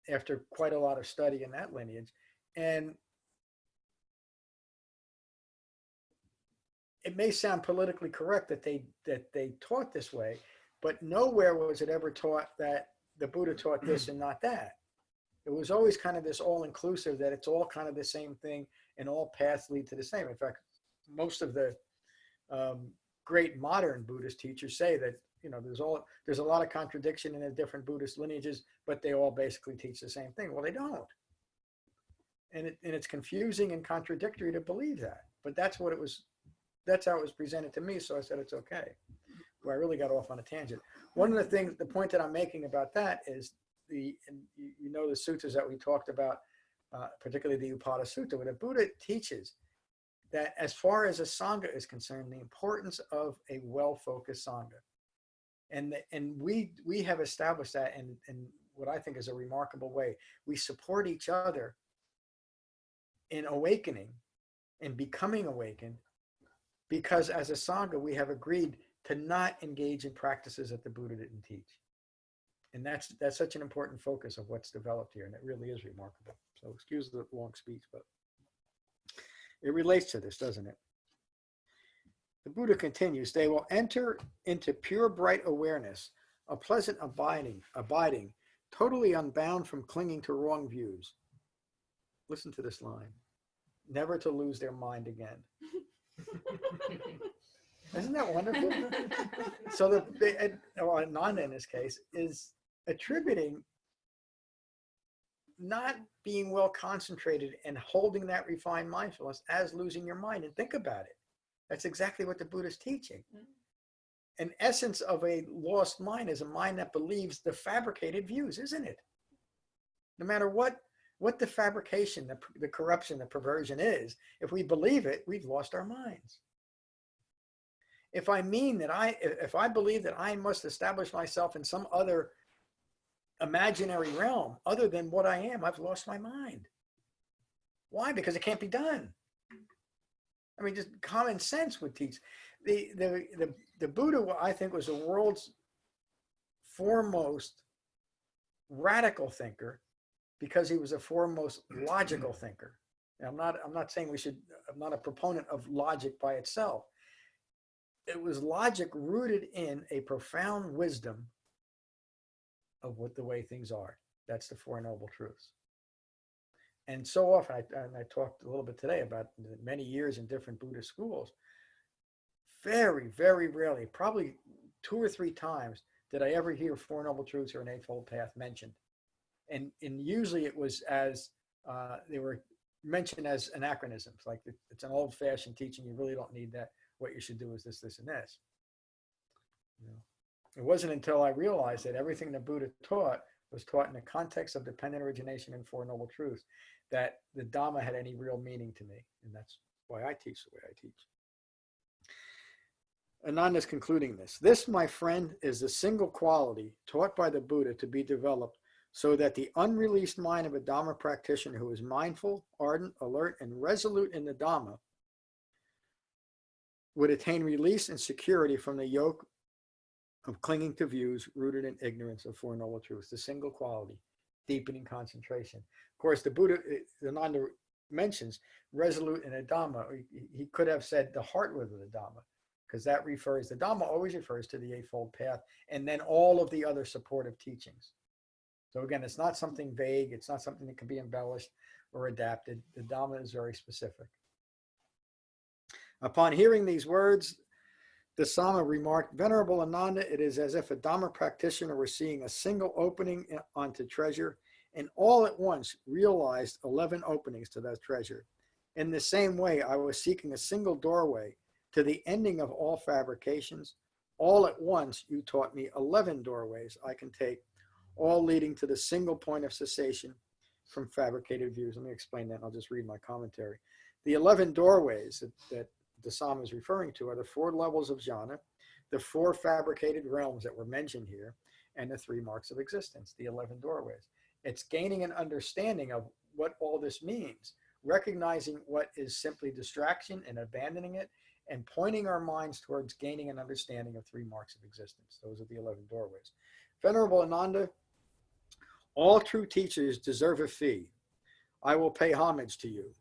after quite a lot of study in that lineage. And it may sound politically correct that they taught this way, but nowhere was it ever taught that the Buddha taught this and not that. It was always kind of this all-inclusive, that it's all kind of the same thing and all paths lead to the same. In fact, most of the great modern Buddhist teachers say that there's a lot of contradiction in the different Buddhist lineages, but they all basically teach the same thing. Well, they don't. And it's confusing and contradictory to believe that. But that's how it was presented to me, so I said it's okay. Well, I really got off on a tangent. One of the point that I'm making about that is the suttas that we talked about, particularly the Upada Sutta, where the Buddha teaches that as far as a sangha is concerned, the importance of a well-focused sangha. And we have established that in what I think is a remarkable way. We support each other in awakening and becoming awakened, because as a sangha, we have agreed to not engage in practices that the Buddha didn't teach. And that's such an important focus of what's developed here, and it really is remarkable. So excuse the long speech, but it relates to this, doesn't it? The Buddha continues, they will enter into pure bright awareness, a pleasant abiding, totally unbound from clinging to wrong views. Listen to this line, never to lose their mind again. Isn't that wonderful? So Ananda in this case is attributing not being well concentrated and holding that refined mindfulness as losing your mind. And think about it. That's exactly what the Buddha is teaching. An essence of a lost mind is a mind that believes the fabricated views, isn't it? No matter what the fabrication, the corruption, the perversion is, if we believe it, we've lost our minds. If I believe that I must establish myself in some other imaginary realm other than what I am, I've lost my mind. Why? Because it can't be done. I mean, just common sense would teach. The Buddha, I think, was the world's foremost radical thinker because he was a foremost logical thinker. And I'm not saying I'm not a proponent of logic by itself. It was logic rooted in a profound wisdom of the way things are. That's the Four Noble Truths. And so often, I talked a little bit today about many years in different Buddhist schools. Very, very rarely, probably 2 or 3 times, did I ever hear Four Noble Truths or an Eightfold Path mentioned. And usually it was as they were mentioned as anachronisms, like it's an old-fashioned teaching. You really don't need that. What you should do is this, this, and this. You know, it wasn't until I realized that everything the Buddha taught was taught in the context of dependent origination and Four Noble Truths that the Dhamma had any real meaning to me. And that's why I teach the way I teach. Ananda's concluding this. This, my friend, is the single quality taught by the Buddha to be developed so that the unreleased mind of a Dhamma practitioner who is mindful, ardent, alert, and resolute in the Dhamma would attain release and security from the yoke of clinging to views rooted in ignorance of Four Noble Truths. The single quality, deepening concentration. Of course, the Buddha, Ananda mentions resolute in a Dhamma. He could have said the heart within the Dhamma, because that refers, the Dhamma always refers to the Eightfold Path and then all of the other supportive teachings. So again, it's not something vague. It's not something that can be embellished or adapted. The Dhamma is very specific. Upon hearing these words, the Sama remarked, Venerable Ananda, it is as if a Dhamma practitioner were seeing a single opening onto treasure and all at once realized 11 openings to that treasure. In the same way, I was seeking a single doorway to the ending of all fabrications. All at once, you taught me 11 doorways I can take, all leading to the single point of cessation from fabricated views. Let me explain that, and I'll just read my commentary. The 11 doorways that the Sama is referring to are the 4 levels of jhana, the 4 fabricated realms that were mentioned here, and the 3 marks of existence, the 11 doorways. It's gaining an understanding of what all this means, recognizing what is simply distraction and abandoning it, and pointing our minds towards gaining an understanding of 3 marks of existence. Those are the 11 doorways. Venerable Ananda, all true teachers deserve a fee. I will pay homage to you.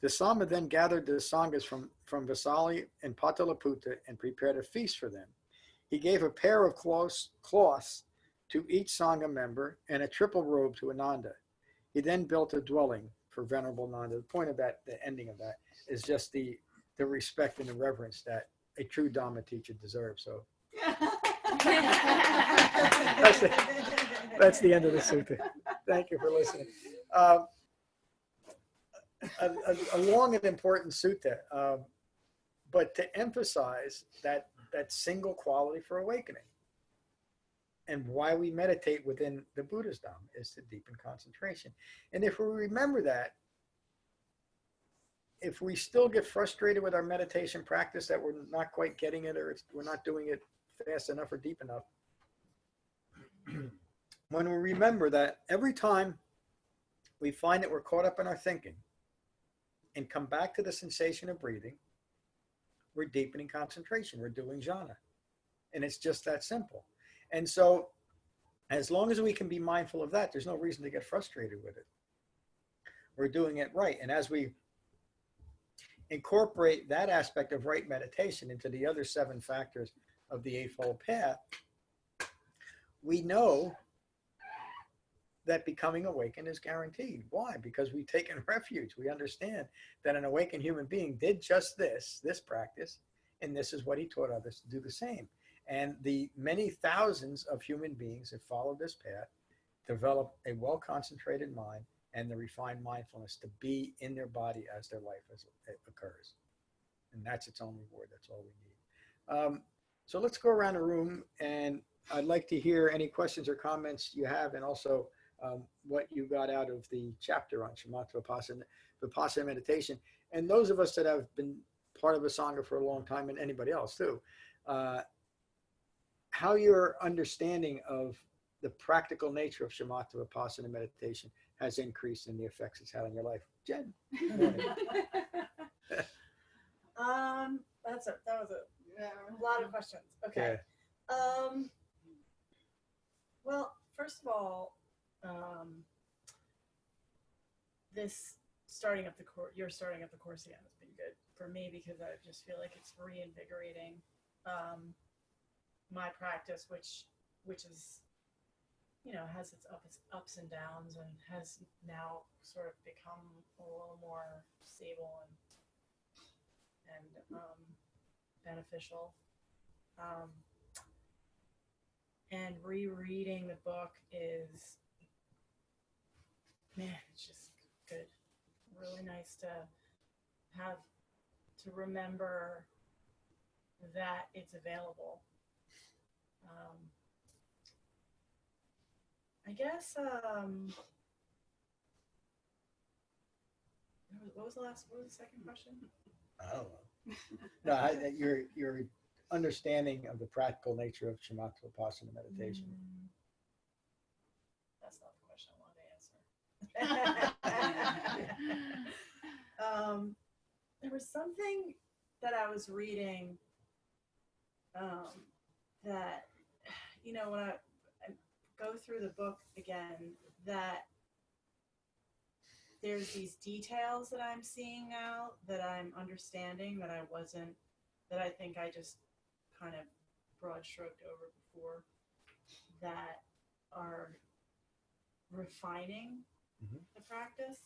The Sama then gathered the sanghas from Vasali and Patalaputta and prepared a feast for them. He gave a pair of cloths to each sangha member and a triple robe to Ananda. He then built a dwelling for Venerable Ananda. The point of that, the ending of that, is just the respect and the reverence that a true Dhamma teacher deserves. So that's the end of the sutta. Thank you for listening. A long and important sutta, but to emphasize that single quality for awakening and why we meditate within the Buddha's Dhamma is to deepen concentration. And if we remember that, if we still get frustrated with our meditation practice that we're not quite getting it or we're not doing it fast enough or deep enough, when we remember that every time we find that we're caught up in our thinking and come back to the sensation of breathing, we're deepening concentration. We're doing jhana. And it's just that simple. And so as long as we can be mindful of that, there's no reason to get frustrated with it. We're doing it right. And as we incorporate that aspect of right meditation into the other 7 factors of the Eightfold Path, we know that becoming awakened is guaranteed. Why? Because we've taken refuge. We understand that an awakened human being did just this practice, and this is what he taught others to do the same. And the many thousands of human beings that follow this path develop a well-concentrated mind and the refined mindfulness to be in their body as their life occurs. And that's its own reward. That's all we need. So let's go around the room, and I'd like to hear any questions or comments you have, and also what you got out of the chapter on Shamatha-Vipassana meditation. And those of us that have been part of a sangha for a long time, and anybody else too, how your understanding of the practical nature of Shamatha-Vipassana meditation has increased in the effects it's had on your life. Jen. That was a lot of questions. Okay. Well, first of all, this you're starting up the course again has been good for me because I just feel like it's reinvigorating my practice, which is has its ups and downs, and has now sort of become a little more stable and beneficial. Um, and rereading the book is, man, it's just good. Really nice to have to remember that it's available. I guess what was the second question? I don't know. No, your understanding of the practical nature of Shamatha-Vipassana meditation. That's not the question I wanted to answer. There was something that I was reading that, when I go through the book again, that there's these details that I'm seeing now, that I'm understanding, that I think I just kind of broad stroked over before, that are refining the practice,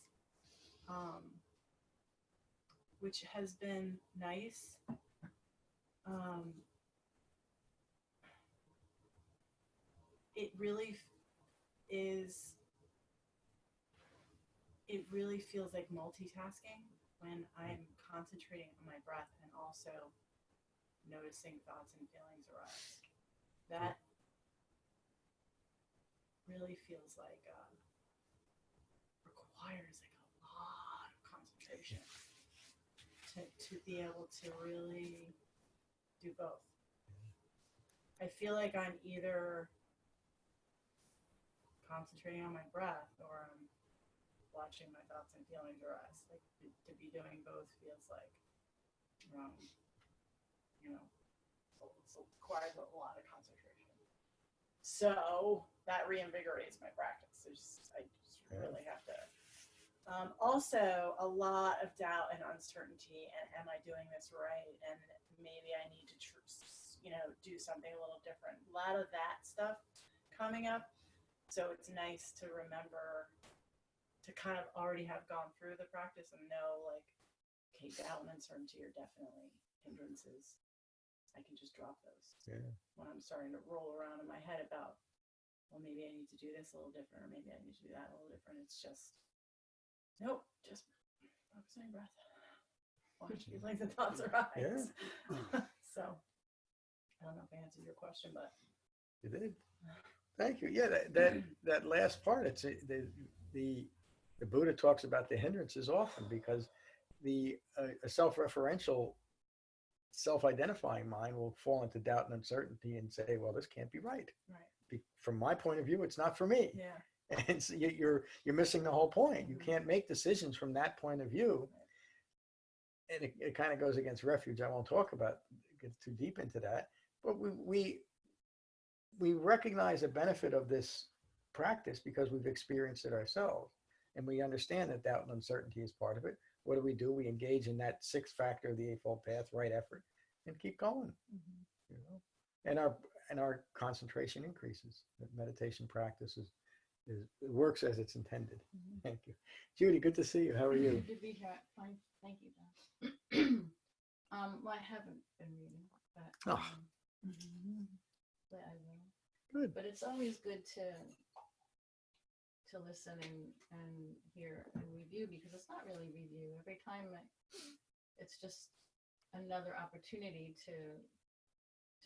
which has been nice. It really feels like multitasking when I'm concentrating on my breath and also noticing thoughts and feelings arise. That really feels like requires like a lot of concentration to be able to really do both. I feel like I'm either concentrating on my breath or I'm watching my thoughts and feelings arise. Like to be doing both feels like, it requires a lot of concentration. So that reinvigorates my practice. I just really have to. Also, a lot of doubt and uncertainty, and am I doing this right? And maybe I need to, do something a little different. A lot of that stuff coming up. So it's nice to remember to kind of already have gone through the practice and know, like, okay, doubt and uncertainty are definitely hindrances. I can just drop those. Yeah. When I'm starting to roll around in my head about, well, maybe I need to do this a little different, or maybe I need to do that a little different. It's just, nope, just focus on your breath. Watch feelings and thoughts arise. Yeah. So, I don't know if I answered your question, but you did. Thank you. Yeah, that last part. It's the Buddha talks about the hindrances often because a self-referential, self-identifying mind will fall into doubt and uncertainty and say, "Well, this can't be right. Right. From my point of view, it's not for me." Yeah. And so you're missing the whole point. You can't make decisions from that point of view. And it kind of goes against refuge. I won't get too deep into that. But we recognize the benefit of this practice because we've experienced it ourselves. And we understand that doubt and uncertainty is part of it. What do? We engage in that sixth factor of the Eightfold Path, right effort, and keep going. And our concentration increases. The meditation practice it works as it's intended. Thank you. Judy, good to see you. How are you? Good to be here. Fine. Thank you, John. Well, I haven't been reading, but but I will. Good. But it's always good to listen and hear and review, because it's not really review. Every time it's just another opportunity to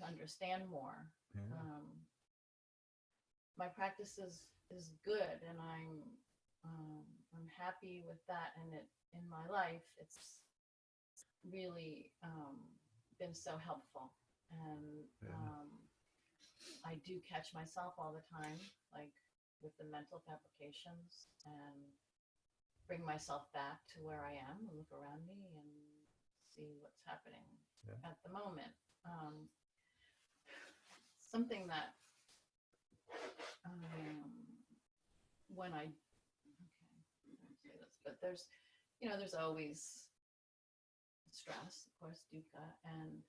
understand more. Yeah. My practice is good, and I'm happy with that, and it in my life it's really been so helpful. And I do catch myself all the time, like with the mental fabrications, and bring myself back to where I am and look around me and see what's happening at the moment. Something that when I say this, but there's always stress, of course, dukkha, and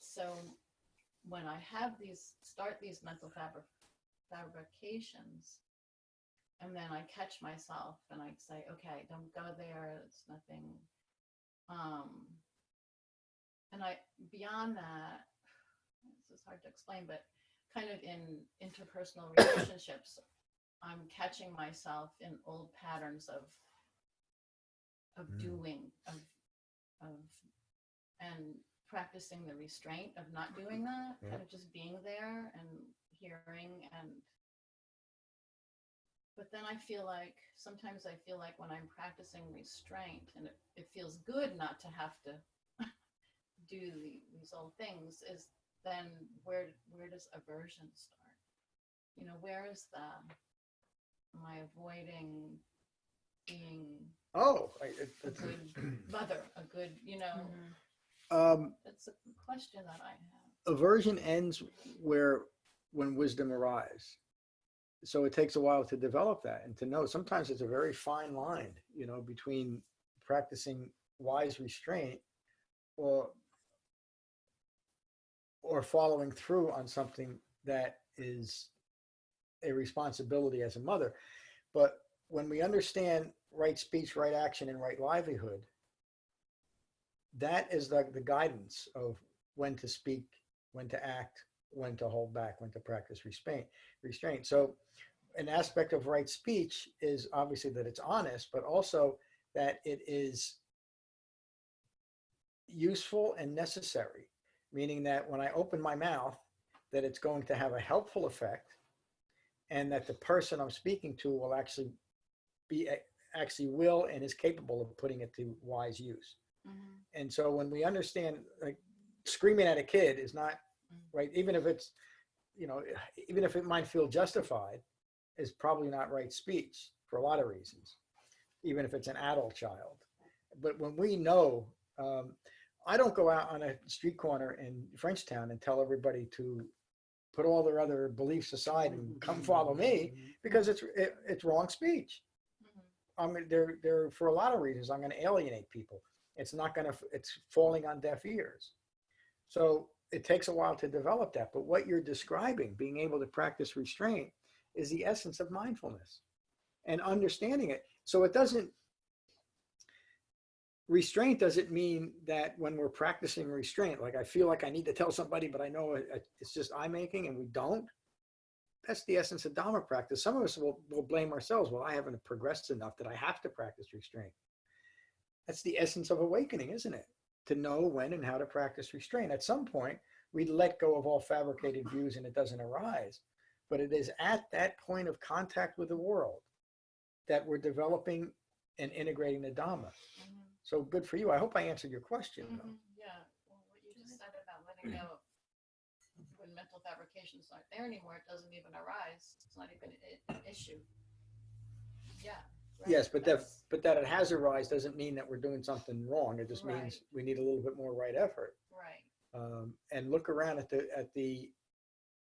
so when I start these mental fabrications, and then I catch myself and I say, okay, don't go there. It's nothing. And beyond that, this is hard to explain, but kind of in interpersonal relationships, I'm catching myself in old patterns of doing, and practicing the restraint of not doing that, kind of just being there and hearing. But then sometimes I feel like when I'm practicing restraint, and it feels good not to have to do these old things, is then where does aversion start? Where is am I avoiding being a good mother, a good, it's a question that I have. Aversion ends when wisdom arrives. So it takes a while to develop that and to know. Sometimes it's a very fine line, between practicing wise restraint or following through on something that is a responsibility as a mother. But when we understand right speech, right action, and right livelihood, that is the guidance of when to speak, when to act, when to hold back, when to practice restraint. So an aspect of right speech is obviously that it's honest, but also that it is useful and necessary, meaning that when I open my mouth, that it's going to have a helpful effect, and that the person I'm speaking to will actually will and is capable of putting it to wise use. Mm-hmm. And so when we understand, like, screaming at a kid is not right, even if it's, even if it might feel justified, is probably not right speech for a lot of reasons, even if it's an adult child. But when we know, I don't go out on a street corner in Frenchtown and tell everybody to put all their other beliefs aside and come follow me, because it's wrong speech. I mean, they're for a lot of reasons, I'm going to alienate people. It's falling on deaf ears. So it takes a while to develop that. But what you're describing, being able to practice restraint, is the essence of mindfulness and understanding it. So restraint doesn't mean that when we're practicing restraint, like I feel like I need to tell somebody, but I know it's just I'm making, and we don't. That's the essence of Dhamma practice. Some of us will blame ourselves. Well, I haven't progressed enough that I have to practice restraint. That's the essence of awakening, isn't it? To know when and how to practice restraint. At some point, we let go of all fabricated views and it doesn't arise. But it is at that point of contact with the world that we're developing and integrating the Dhamma. Mm-hmm. So good for you. I hope I answered your question. Mm-hmm. Yeah. Well, what you just said about letting go of when mental fabrications aren't there anymore, it doesn't even arise. It's not even an issue. Yeah. Right. Yes, but that it has arise doesn't mean that we're doing something wrong. It just means we need a little bit more right effort. Right. And look around at the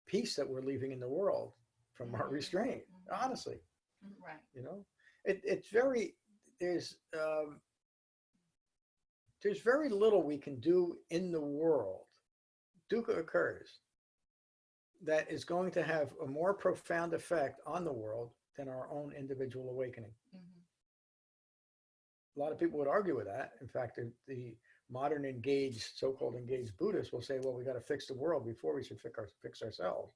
peace that we're leaving in the world from our restraint. Honestly, right. It's very there's very little we can do in the world. Dukkha occurs that is going to have a more profound effect on the world than our own individual awakening. Mm-hmm. A lot of people would argue with that. In fact, the modern so-called engaged Buddhists will say, well, we got to fix the world before we should fix ourselves.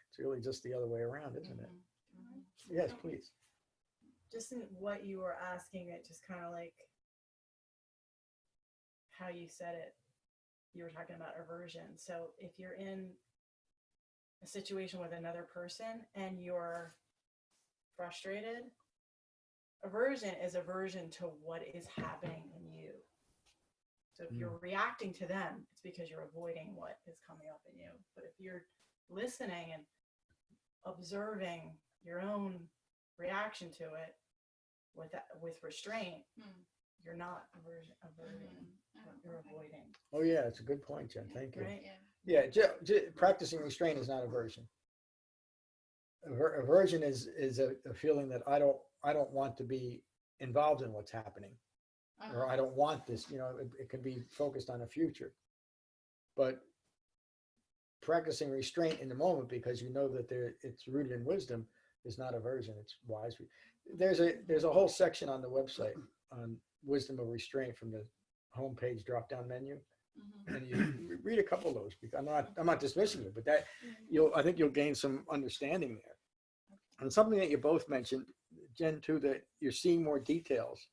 It's really just the other way around, isn't it? Mm-hmm. Yes, please. Just in what you were asking, it just kind of like how you said it, you were talking about aversion. So if you're in a situation with another person and you're frustrated, aversion is aversion to what is happening in you. So if you're reacting to them, it's because you're avoiding what is coming up in you. But if you're listening and observing your own reaction to it with restraint, you're not averting. You're avoiding. Oh yeah, it's a good point, Jen. Thank you. Right? Yeah, practicing restraint is not aversion. Aversion is a feeling that I don't want to be involved in what's happening, or I don't want this. It can be focused on a future, but practicing restraint in the moment because you know that it's rooted in wisdom is not aversion, it's wise. There's a whole section on the website on wisdom of restraint from the homepage drop-down menu. And you read a couple of those because I'm not dismissing it, but that I think you'll gain some understanding there. And something that you both mentioned, Jen, too, that you're seeing more details.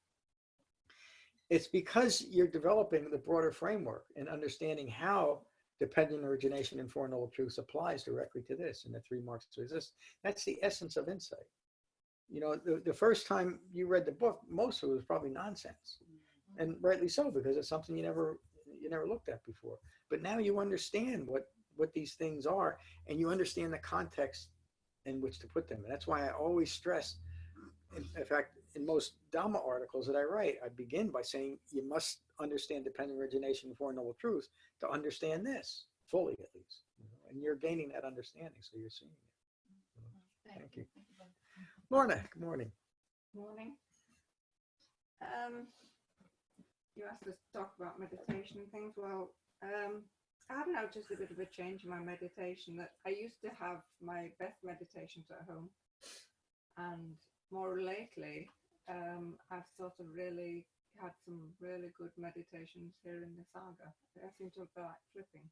It's because you're developing the broader framework and understanding how dependent origination and Four Noble Truths applies directly to this and the three marks to resist. That's the essence of insight. You know, the first time you read the book, most of it was probably nonsense, and rightly so, because it's something you never looked at before. But now you understand what these things are, and you understand the context in which to put them. And that's why I always stress, in fact, in most Dhamma articles that I write, I begin by saying you must understand dependent origination and Four Noble Truths to understand this fully, at least. And you're gaining that understanding, so you're seeing it. Thank you. Lorna, good morning. Morning. You asked us to talk about meditation and things. Well, I have noticed a bit of a change in my meditation, that I used to have my best meditations at home, and more lately I've sort of really had some really good meditations here in the sangha. I seem to feel like flipping.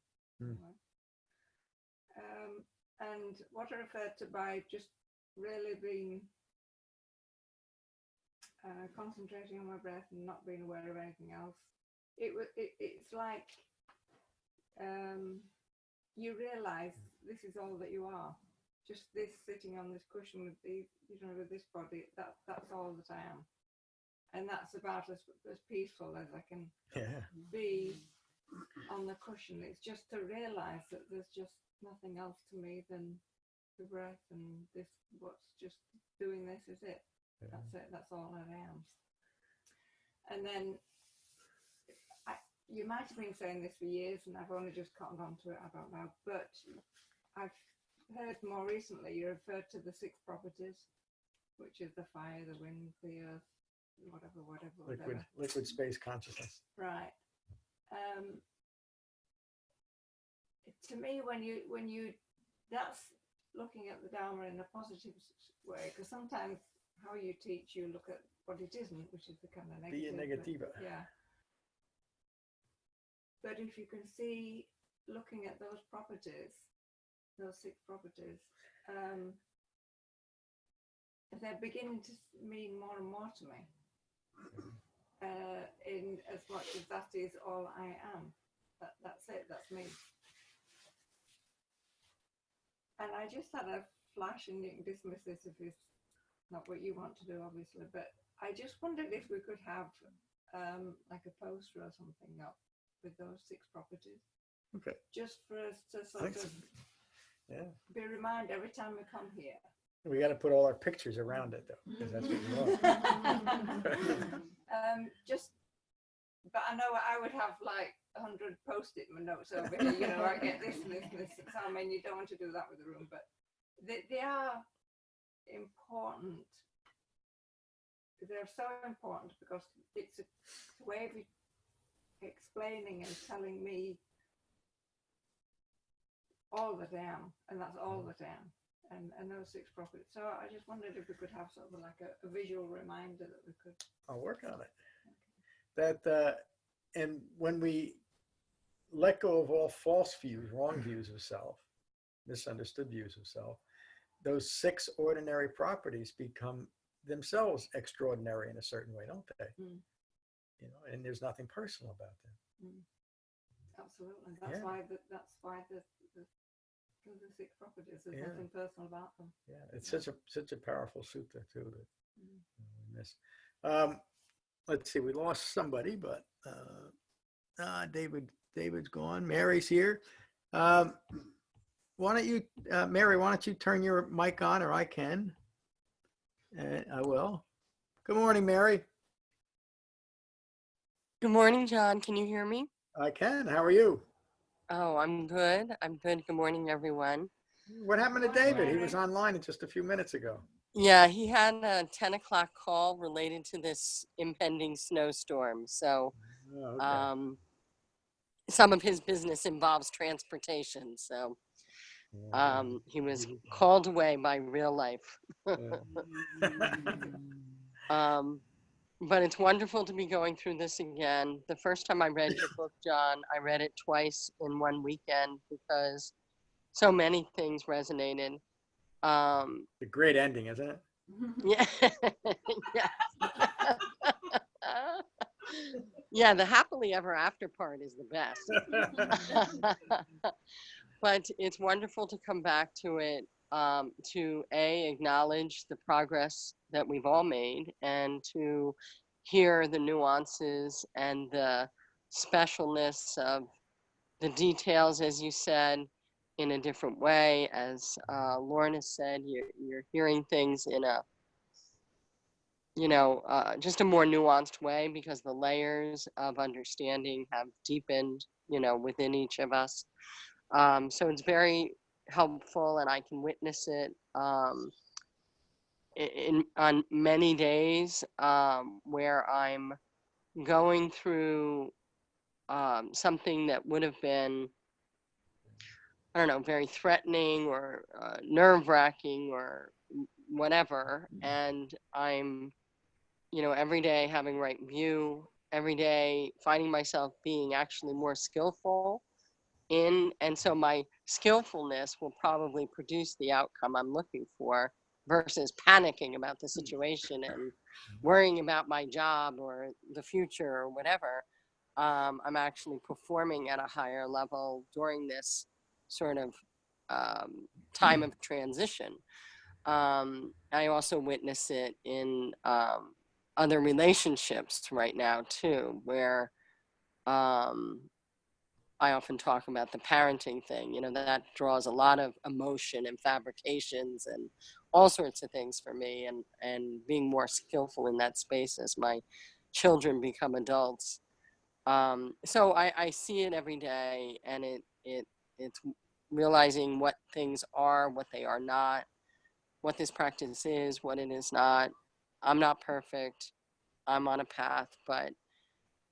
And what I referred to by just really being concentrating on my breath and not being aware of anything else, it's like you realize this is all that you are. Just this sitting on this cushion with these, with this body, that's all that I am. And that's about as peaceful as I can be on the cushion. It's just to realize that there's just nothing else to me than the breath, and this, what's just doing this is it. That's it. That's all I am. And then you might have been saying this for years, and I've only just cottoned on to it, I don't know. But I've heard more recently you referred to the 6 properties, which is the fire, the wind, the earth, whatever. Liquid space consciousness. Right. To me, when you that's looking at the Dharma in a positive way, because sometimes how you teach, you look at what it isn't, which is the kind of negative. Via negativa. Yeah. But if you can see, looking at those properties, those 6 properties, they're beginning to mean more and more to me. In as much as that is all I am. That's it, that's me. And I just had a flash, and you can dismiss this if it's not what you want to do, obviously, but I just wondered if we could have like a poster or something up with those 6 properties. Okay. Just for us to sort of be reminded every time we come here. We got to put all our pictures around it, though, because that's what we want. But I know I would have like 100 post-it notes over here, I get this and this and this. So, I mean, you don't want to do that with the room, but they are important. They're so important because it's a way of explaining and telling me all that I am, and that's all that I am. And those 6 properties. So I just wondered if we could have sort of like a visual reminder that we could. I'll work on it. That and when we let go of all false views, wrong views of self, misunderstood views of self, those 6 ordinary properties become themselves extraordinary in a certain way, don't they? And there's nothing personal about them. Absolutely. That's why the 6 properties. There's nothing personal about them. Yeah, it's such a powerful sutta too that we miss. Let's see, we lost somebody, but David's gone. Mary's here. Why don't you, Mary? Why don't you turn your mic on, or I can? I will. Good morning, Mary. Good morning, John. Can you hear me? I can. How are you? Oh, I'm good. I'm good. Good morning, everyone. What happened to David? He was online just a few minutes ago. Yeah, he had a 10 o'clock call related to this impending snowstorm. So some of his business involves transportation. So He was called away by real life. But it's wonderful to be going through this again. The first time I read your book, John, I read it twice in one weekend because so many things resonated. A great ending, isn't it? Yeah. Yeah. Yeah, the happily ever after part is the best. But it's wonderful to come back to it, to acknowledge the progress that we've all made, and to hear the nuances and the specialness of the details, as you said, in a different way. As Lorna said, you're hearing things in a, just a more nuanced way, because the layers of understanding have deepened, within each of us. So it's very helpful, and I can witness it on many days where I'm going through something that would have been, I don't know, very threatening or nerve-wracking or whatever, and I'm, every day having right view, every day finding myself being actually more skillful and so my skillfulness will probably produce the outcome I'm looking for, versus panicking about the situation and worrying about my job or the future or whatever. I'm actually performing at a higher level during this sort of time of transition. I also witness it in other relationships right now too, where I often talk about the parenting thing, that draws a lot of emotion and fabrications and all sorts of things for me, and being more skillful in that space as my children become adults. So I see it every day, and it's realizing what things are, what they are not, what this practice is, what it is not. I'm not perfect. I'm on a path, but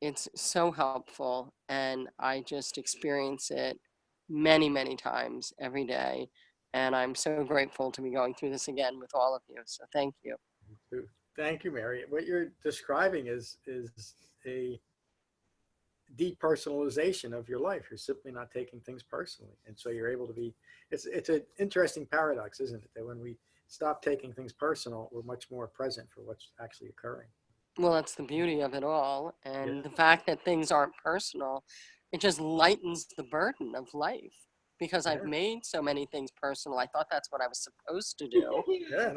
it's so helpful, and I just experience it many, many times every day. And I'm so grateful to be going through this again with all of you. So thank you. Thank you, Mary. What you're describing is a depersonalization of your life. You're simply not taking things personally, and so you're able to be. It's an interesting paradox, isn't it? That when we stop taking things personal, we're much more present for what's actually occurring. Well, that's the beauty of it all. And Yeah. the fact that things aren't personal, it just lightens the burden of life, because I've Yeah. made so many things personal. I thought that's what I was supposed to do. Yeah,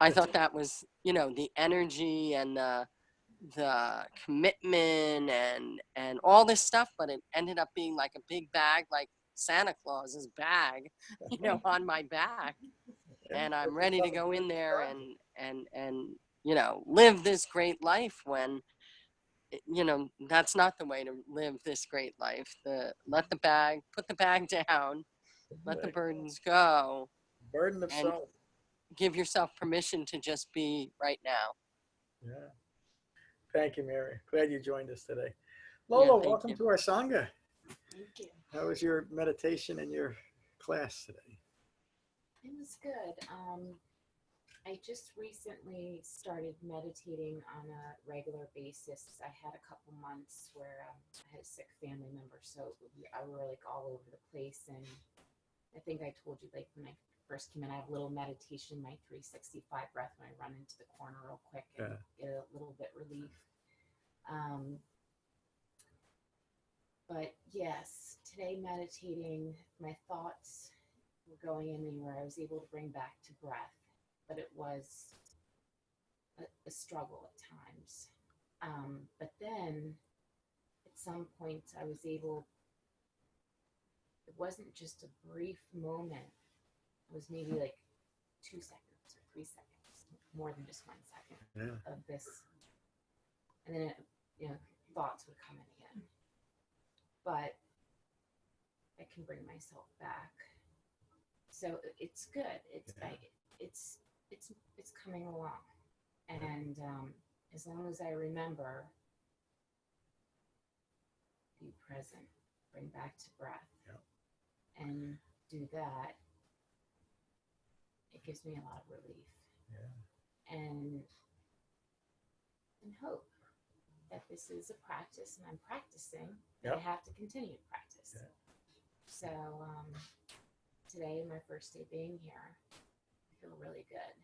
I thought that was, the energy and the commitment and all this stuff, but it ended up being like a big bag, like Santa Claus's bag, on my back. And I'm ready to go in there and live this great life, when that's not the way to live this great life. Put the bag down, let the burdens go, burden of and self. give yourself permission to just be right now. Yeah. Thank you, Mary. Glad you joined us today. Yeah, Lola, thank welcome you. to our sangha. Thank you. How was your meditation and your class today? It was good. I just recently started meditating on a regular basis. I had a couple months where I had a sick family member, so I were like all over the place. And I think I told you, like, when I first came in, I have a little meditation, my 365 breath, when I run into the corner real quick and get a little bit relief. But yes, today meditating, my thoughts were going anywhere. I was able to bring back to breath, but it was a struggle at times. But then at some point I was able, it wasn't just a brief moment. It was maybe like 2 seconds or 3 seconds, more than just 1 second of this. And then, thoughts would come in again. But I can bring myself back. So it's good. It's coming along. And as long as I remember, be present, bring back to breath, and do that, it gives me a lot of relief. Yeah. And hope that this is a practice and I'm practicing, and I have to continue to practice. Yeah. So today, my first day being here, I feel really good,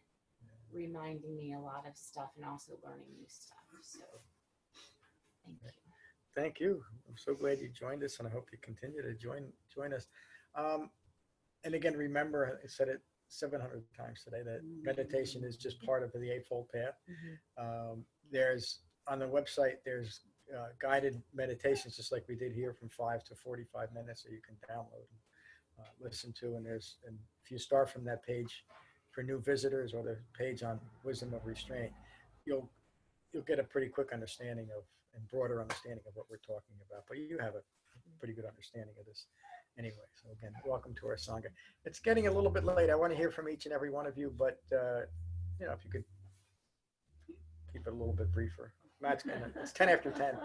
reminding me a lot of stuff and also learning new stuff. So thank you. Thank you. I'm so glad you joined us, and I hope you continue to join us. And again, remember, I said it 700 times today, that meditation is just part of the Eightfold Path. There's on the website, there's guided meditations, just like we did here, from 5 to 45 minutes, that you can download and listen to. And if you start from that page for new visitors, or the page on wisdom of restraint, you'll get a pretty quick understanding of, and broader understanding of, what we're talking about. But you have a pretty good understanding of this anyway. So again, welcome to our sangha. It's getting a little bit late. I want to hear from each and every one of you, but if you could keep it a little bit briefer. It's 10 after 10.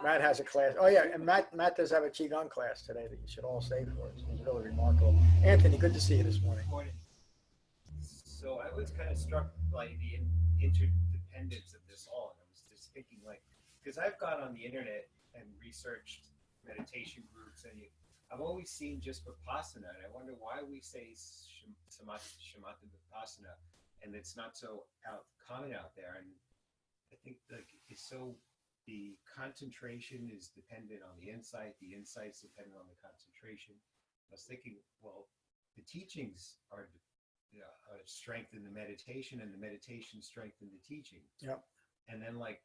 Matt has a class. Oh yeah, and Matt does have a Qigong class today that you should all stay for. It's really remarkable. Anthony, good to see you this morning. Morning. So I was kind of struck by the interdependence of this all, and I was just thinking, because I've gone on the internet and researched meditation groups, and I've always seen just Vipassana, and I wonder why we say Shamatha-Vipassana, and it's not so common out there. And I think the concentration is dependent on the insight is dependent on the concentration. I was thinking, well, the teachings are strengthen the meditation, and the meditation strengthen the teaching. Yep. And then I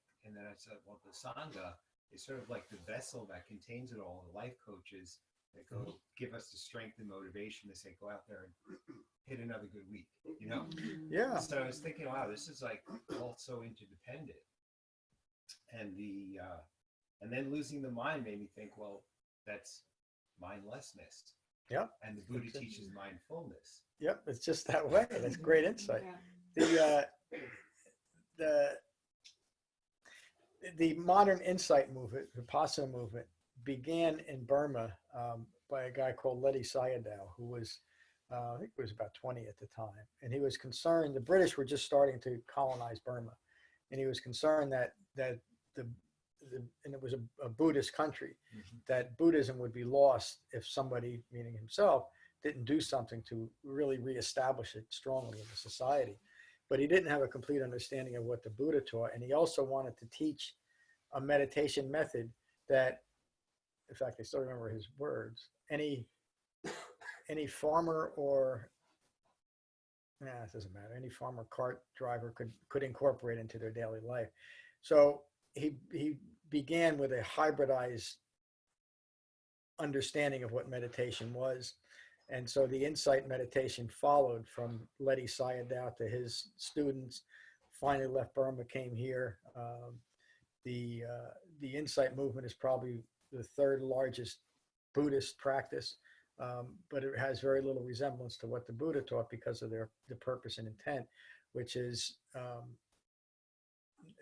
said, well, the sangha is sort of like the vessel that contains it all. The life coaches that go give us the strength and motivation to say, go out there and hit another good week, Yeah. So I was thinking, wow, this is all so interdependent. And and then losing the mind made me think, well, that's mindlessness. Yeah. And the Buddha teaches mindfulness. Yep, it's just that way. That's great insight. Yeah. The modern insight movement, Vipassana movement, began in Burma by a guy called Ledi Sayadaw, who was, I think he was about 20 at the time. And he was concerned, the British were just starting to colonize Burma. And he was concerned that and it was a Buddhist country, that Buddhism would be lost if somebody, meaning himself, didn't do something to really reestablish it strongly in the society. But he didn't have a complete understanding of what the Buddha taught. And he also wanted to teach a meditation method that, in fact, I still remember his words, any farmer or, it doesn't matter, any farmer cart driver could incorporate into their daily life. So he began with a hybridized understanding of what meditation was. And so the insight meditation followed from Ledi Sayadaw to his students, finally left Burma, came here. The insight movement is probably the third largest Buddhist practice, but it has very little resemblance to what the Buddha taught because of the purpose and intent, which is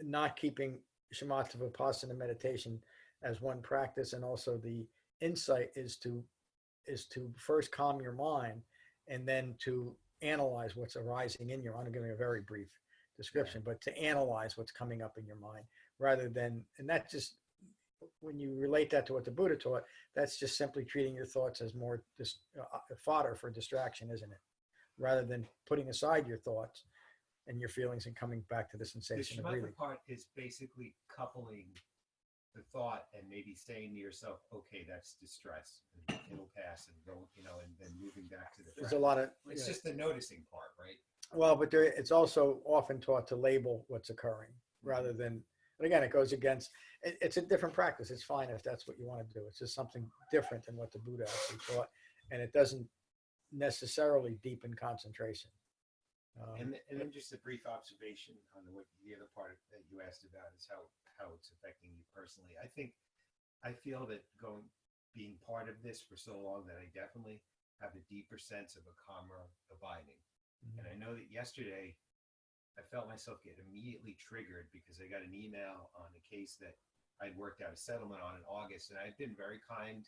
not keeping Shamatha-Vipassana meditation as one practice. And also the insight is to first calm your mind, and then to analyze what's arising in your mind. I'm giving a very brief description, but to analyze what's coming up in your mind, rather than, and that just, when you relate that to what the Buddha taught, that's just simply treating your thoughts as more fodder for distraction, isn't it? Rather than putting aside your thoughts and your feelings and coming back to the sensation of breathing. The Shamatha part is basically coupling the thought and maybe saying to yourself, okay, that's distress, and it'll pass, and go, and then moving back to the breath. There's a lot of, it's just the noticing part, right? Well, but it's also often taught to label what's occurring rather than, but again, it goes against, it's a different practice. It's fine if that's what you want to do. It's just something different than what the Buddha actually taught. And it doesn't necessarily deepen concentration. And then just a brief observation on the other part that you asked about is how it's affecting you personally. I feel that being part of this for so long, that I definitely have a deeper sense of a calmer abiding. And I know that yesterday I felt myself get immediately triggered because I got an email on a case that I'd worked out a settlement on in August, and I'd been very kind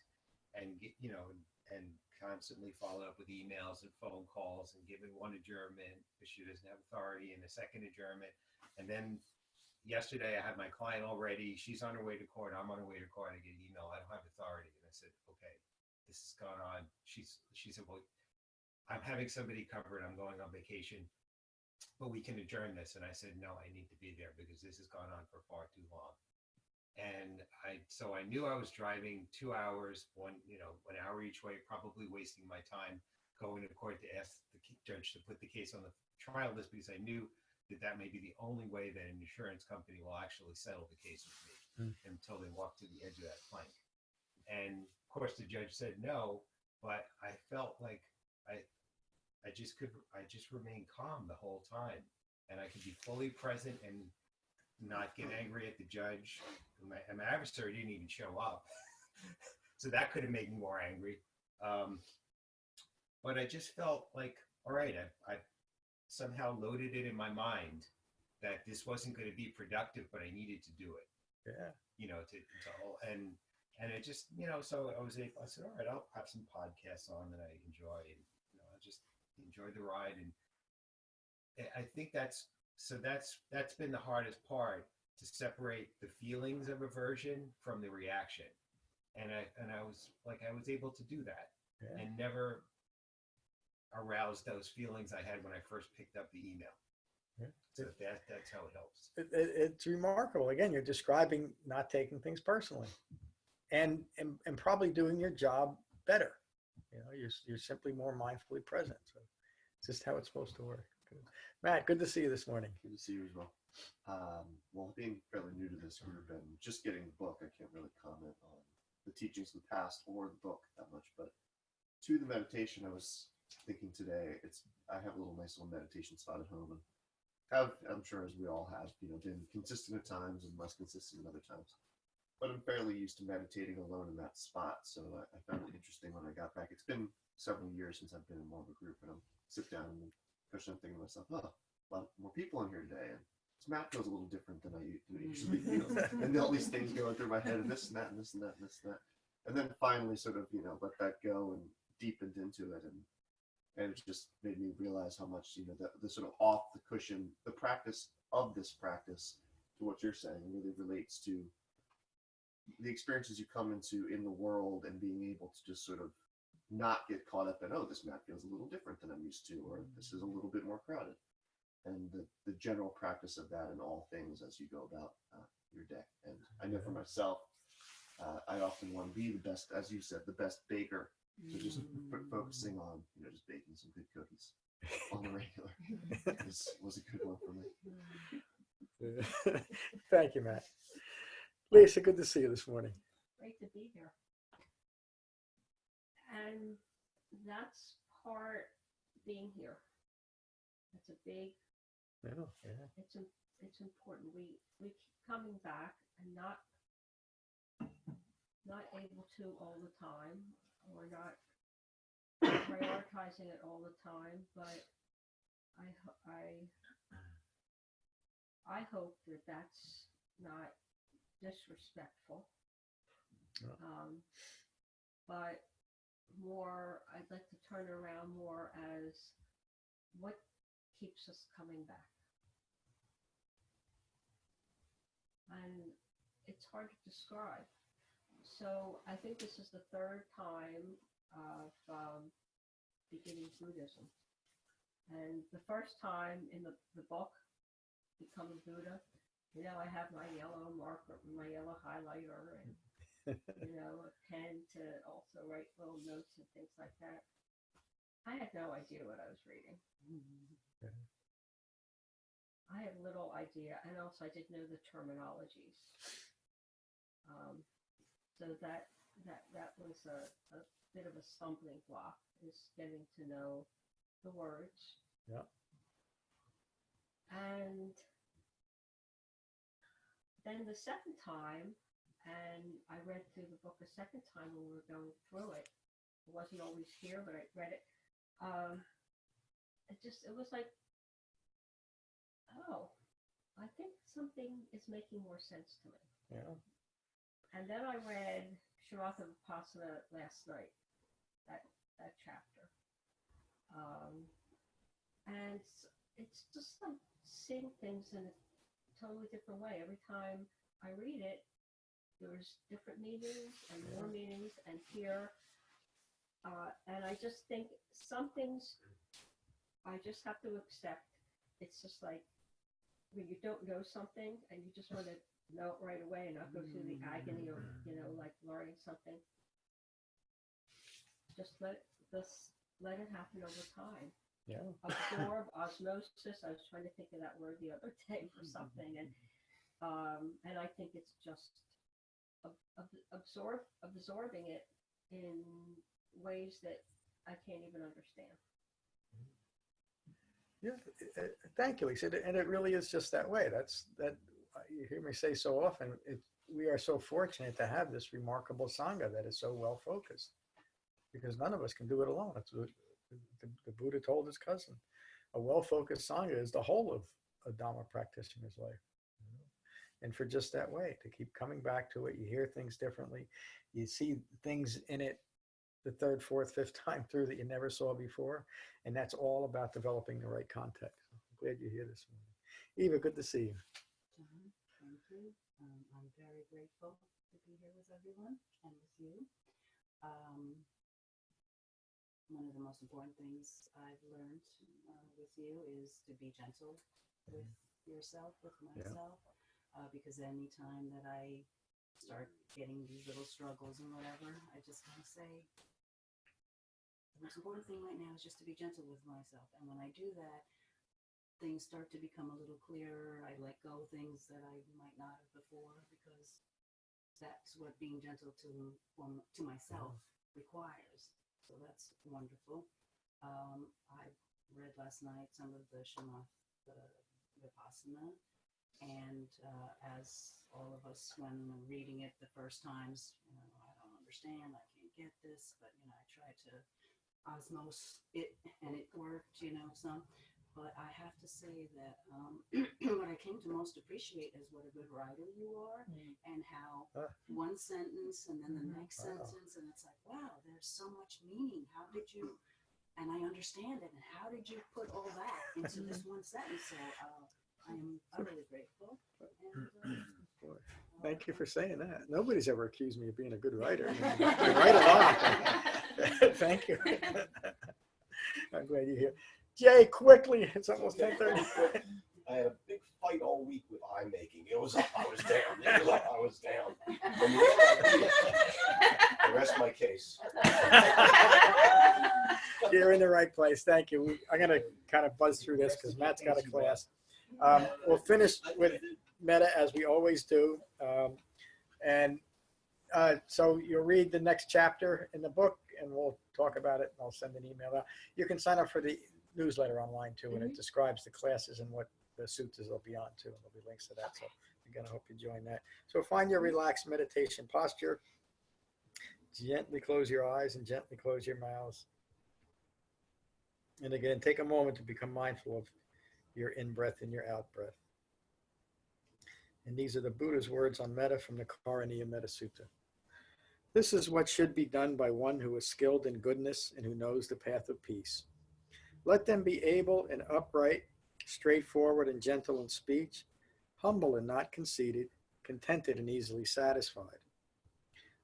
and get, and constantly follow up with emails and phone calls and giving one adjournment because she doesn't have authority and a second adjournment. And then yesterday I had my client already. She's on her way to court. I'm on her way to court. I get an email. I don't have authority. And I said, okay, this has gone on. She said, well, I'm having somebody covered. I'm going on vacation, but we can adjourn this. And I said, no, I need to be there because this has gone on for far too long. And so I knew I was driving 2 hours, an hour each way, probably wasting my time going to court to ask the judge to put the case on the trial list because I knew that may be the only way that an insurance company will actually settle the case with me until they walk to the edge of that plank. And of course, the judge said no, but I felt like I just remain calm the whole time, and I could be fully present and not get angry at the judge. My adversary didn't even show up. So that could have made me more angry. But I just felt like, all right, I somehow loaded it in my mind that this wasn't going to be productive, but I needed to do it. Yeah. And it just, so I said, all right, I'll have some podcasts on that I enjoy, and I just enjoy the ride. And I think that's been the hardest part, to separate the feelings of aversion from the reaction. And I was able to do that and never arouse those feelings I had when I first picked up the email. Yeah. So that's how it helps. It's remarkable. Again, you're describing not taking things personally and probably doing your job better. You're simply more mindfully present. So it's just how it's supposed to work. Good. Matt, good to see you this morning. Good to see you as well. Well, being fairly new to this group and just getting the book, I can't really comment on the teachings of the past or the book that much. But to the meditation, I was thinking today, I have a nice little meditation spot at home, and I'm sure as we all have, been consistent at times and less consistent at other times. But I'm fairly used to meditating alone in that spot, so I found it interesting when I got back. It's been several years since I've been in more of a group, and I'll sit down and I'm thinking to myself, a lot more people in here today, and this Matt feels a little different than I usually feel. And all these things going through my head, and this and that, and this and that, and this and that. And then finally sort of, let that go and deepened into it. And it just made me realize how much, the sort of off the cushion, the practice of this practice, to what you're saying, really relates to the experiences you come into in the world, and being able to just sort of not get caught up in, this mat feels a little different than I'm used to, or this is a little bit more crowded. And the general practice of that in all things as you go about your day. And I know for myself, I often want to be the best, as you said, the best baker. So just focusing on, just baking some good cookies on the regular was a good one for me. Thank you, Matt. Lisa, good to see you this morning. Great to be here. And that's part being here. It's a big, it's important. We keep coming back and not able to all the time. We're not prioritizing it all the time, but I hope that that's not disrespectful. But more, I'd like to turn around more as what keeps us coming back. And it's hard to describe. So I think this is the third time of beginning Buddhism. And the first time in the book, Becoming Buddha, I have my yellow marker, my yellow highlighter, and a pen to also write little notes and things like that. I had no idea what I was reading. I had little idea, and also I didn't know the terminologies. So that was a bit of a stumbling block, is getting to know the words. Yeah. And then the second time, and I read through the book a second time when we were going through it. It wasn't always here, but I read it. It was like, I think something is making more sense to me. Yeah. And then I read Shamatha-Vipassana last night, that chapter. And it's just like seeing things in a totally different way. Every time I read it, there's different meanings and more meanings, and here, and I just think some things I just have to accept. It's just like when you don't know something and you just want to know it right away and not go through the agony of, like learning something. Just let it happen over time. Yeah. Absorb, osmosis. I was trying to think of that word the other day for something, and I think it's just absorbing it in ways that I can't even understand. Yeah, thank you, Lisa. And it really is just that way. That you hear me say so often. We are so fortunate to have this remarkable sangha that is so well focused, because none of us can do it alone. It's the Buddha told his cousin, a well-focused sangha is the whole of a Dhamma practitioner's life. And for just that way, to keep coming back to it, you hear things differently, you see things in it the third, fourth, fifth time through that you never saw before. And that's all about developing the right context. I'm glad you're here this morning. Eva, good to see you. John, thank you. I'm very grateful to be here with everyone and with you. One of the most important things I've learned with you is to be gentle with yourself, with myself, because any time that I start getting these little struggles and whatever, I just want to say, the most important thing right now is just to be gentle with myself. And when I do that, things start to become a little clearer. I let go things that I might not have before, because that's what being gentle to myself requires. So that's wonderful. I read last night some of the Shamatha-Vipassana, and as all of us, when reading it the first times, I don't understand, I can't get this, but I try to osmose it, and it worked, some. But I have to say that what I came to most appreciate is what a good writer you are, and how one sentence and then the next sentence, and it's like, wow, there's so much meaning. How did you, and I understand it, and how did you put all that into this one sentence? So I am utterly grateful. And, Thank you for saying that. Nobody's ever accused me of being a good writer. You write a lot. Thank you. I'm glad you're here. Jay, quickly, it's almost 10:30. I had a big fight all week with eye making. It was up, I was down. It was up, I was down. I rest my case. You're in the right place. Thank you. I'm going to kind of buzz through this because Matt's got a class. We'll finish with metta as we always do. So you'll read the next chapter in the book, and we'll talk about it. I'll send an email out. You can sign up for the newsletter online too, and it describes the classes and what the suttas will be on too, and there'll be links to that. So again, I hope you join that. So find your relaxed meditation posture. Gently close your eyes and gently close your mouths. And again, take a moment to become mindful of your in-breath and your out-breath. And these are the Buddha's words on metta from the Karaniya Metta Sutta. This is what should be done by one who is skilled in goodness and who knows the path of peace. Let them be able and upright, straightforward and gentle in speech, humble and not conceited, contented and easily satisfied,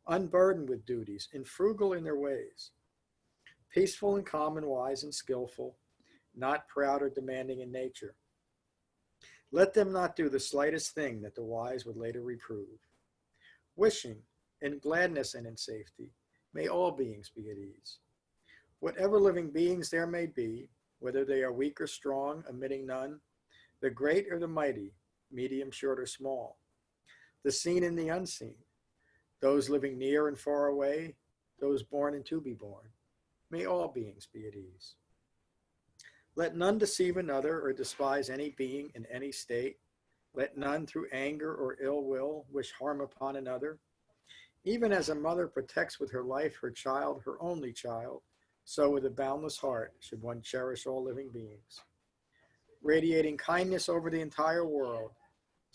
unburdened with duties, and frugal in their ways, peaceful and calm and wise and skillful, not proud or demanding in nature. Let them not do the slightest thing that the wise would later reprove. Wishing, in gladness and in safety, may all beings be at ease. Whatever living beings there may be, whether they are weak or strong, omitting none, the great or the mighty, medium, short, or small, the seen and the unseen, those living near and far away, those born and to be born, may all beings be at ease. Let none deceive another or despise any being in any state. Let none through anger or ill will wish harm upon another. Even as a mother protects with her life her child, her only child, so with a boundless heart should one cherish all living beings. Radiating kindness over the entire world,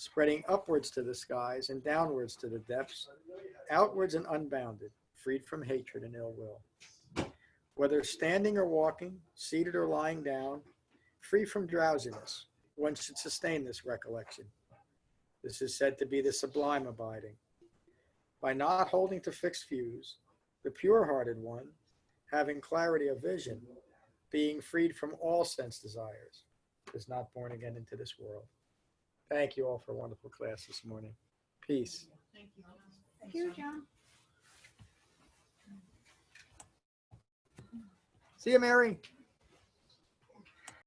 spreading upwards to the skies and downwards to the depths, outwards and unbounded, freed from hatred and ill will. Whether standing or walking, seated or lying down, free from drowsiness, one should sustain this recollection. This is said to be the sublime abiding. By not holding to fixed views, the pure-hearted one, having clarity of vision, being freed from all sense desires, is not born again into this world. Thank you all for a wonderful class this morning. Peace. Thank you, John. Thank you, John. See you, Mary.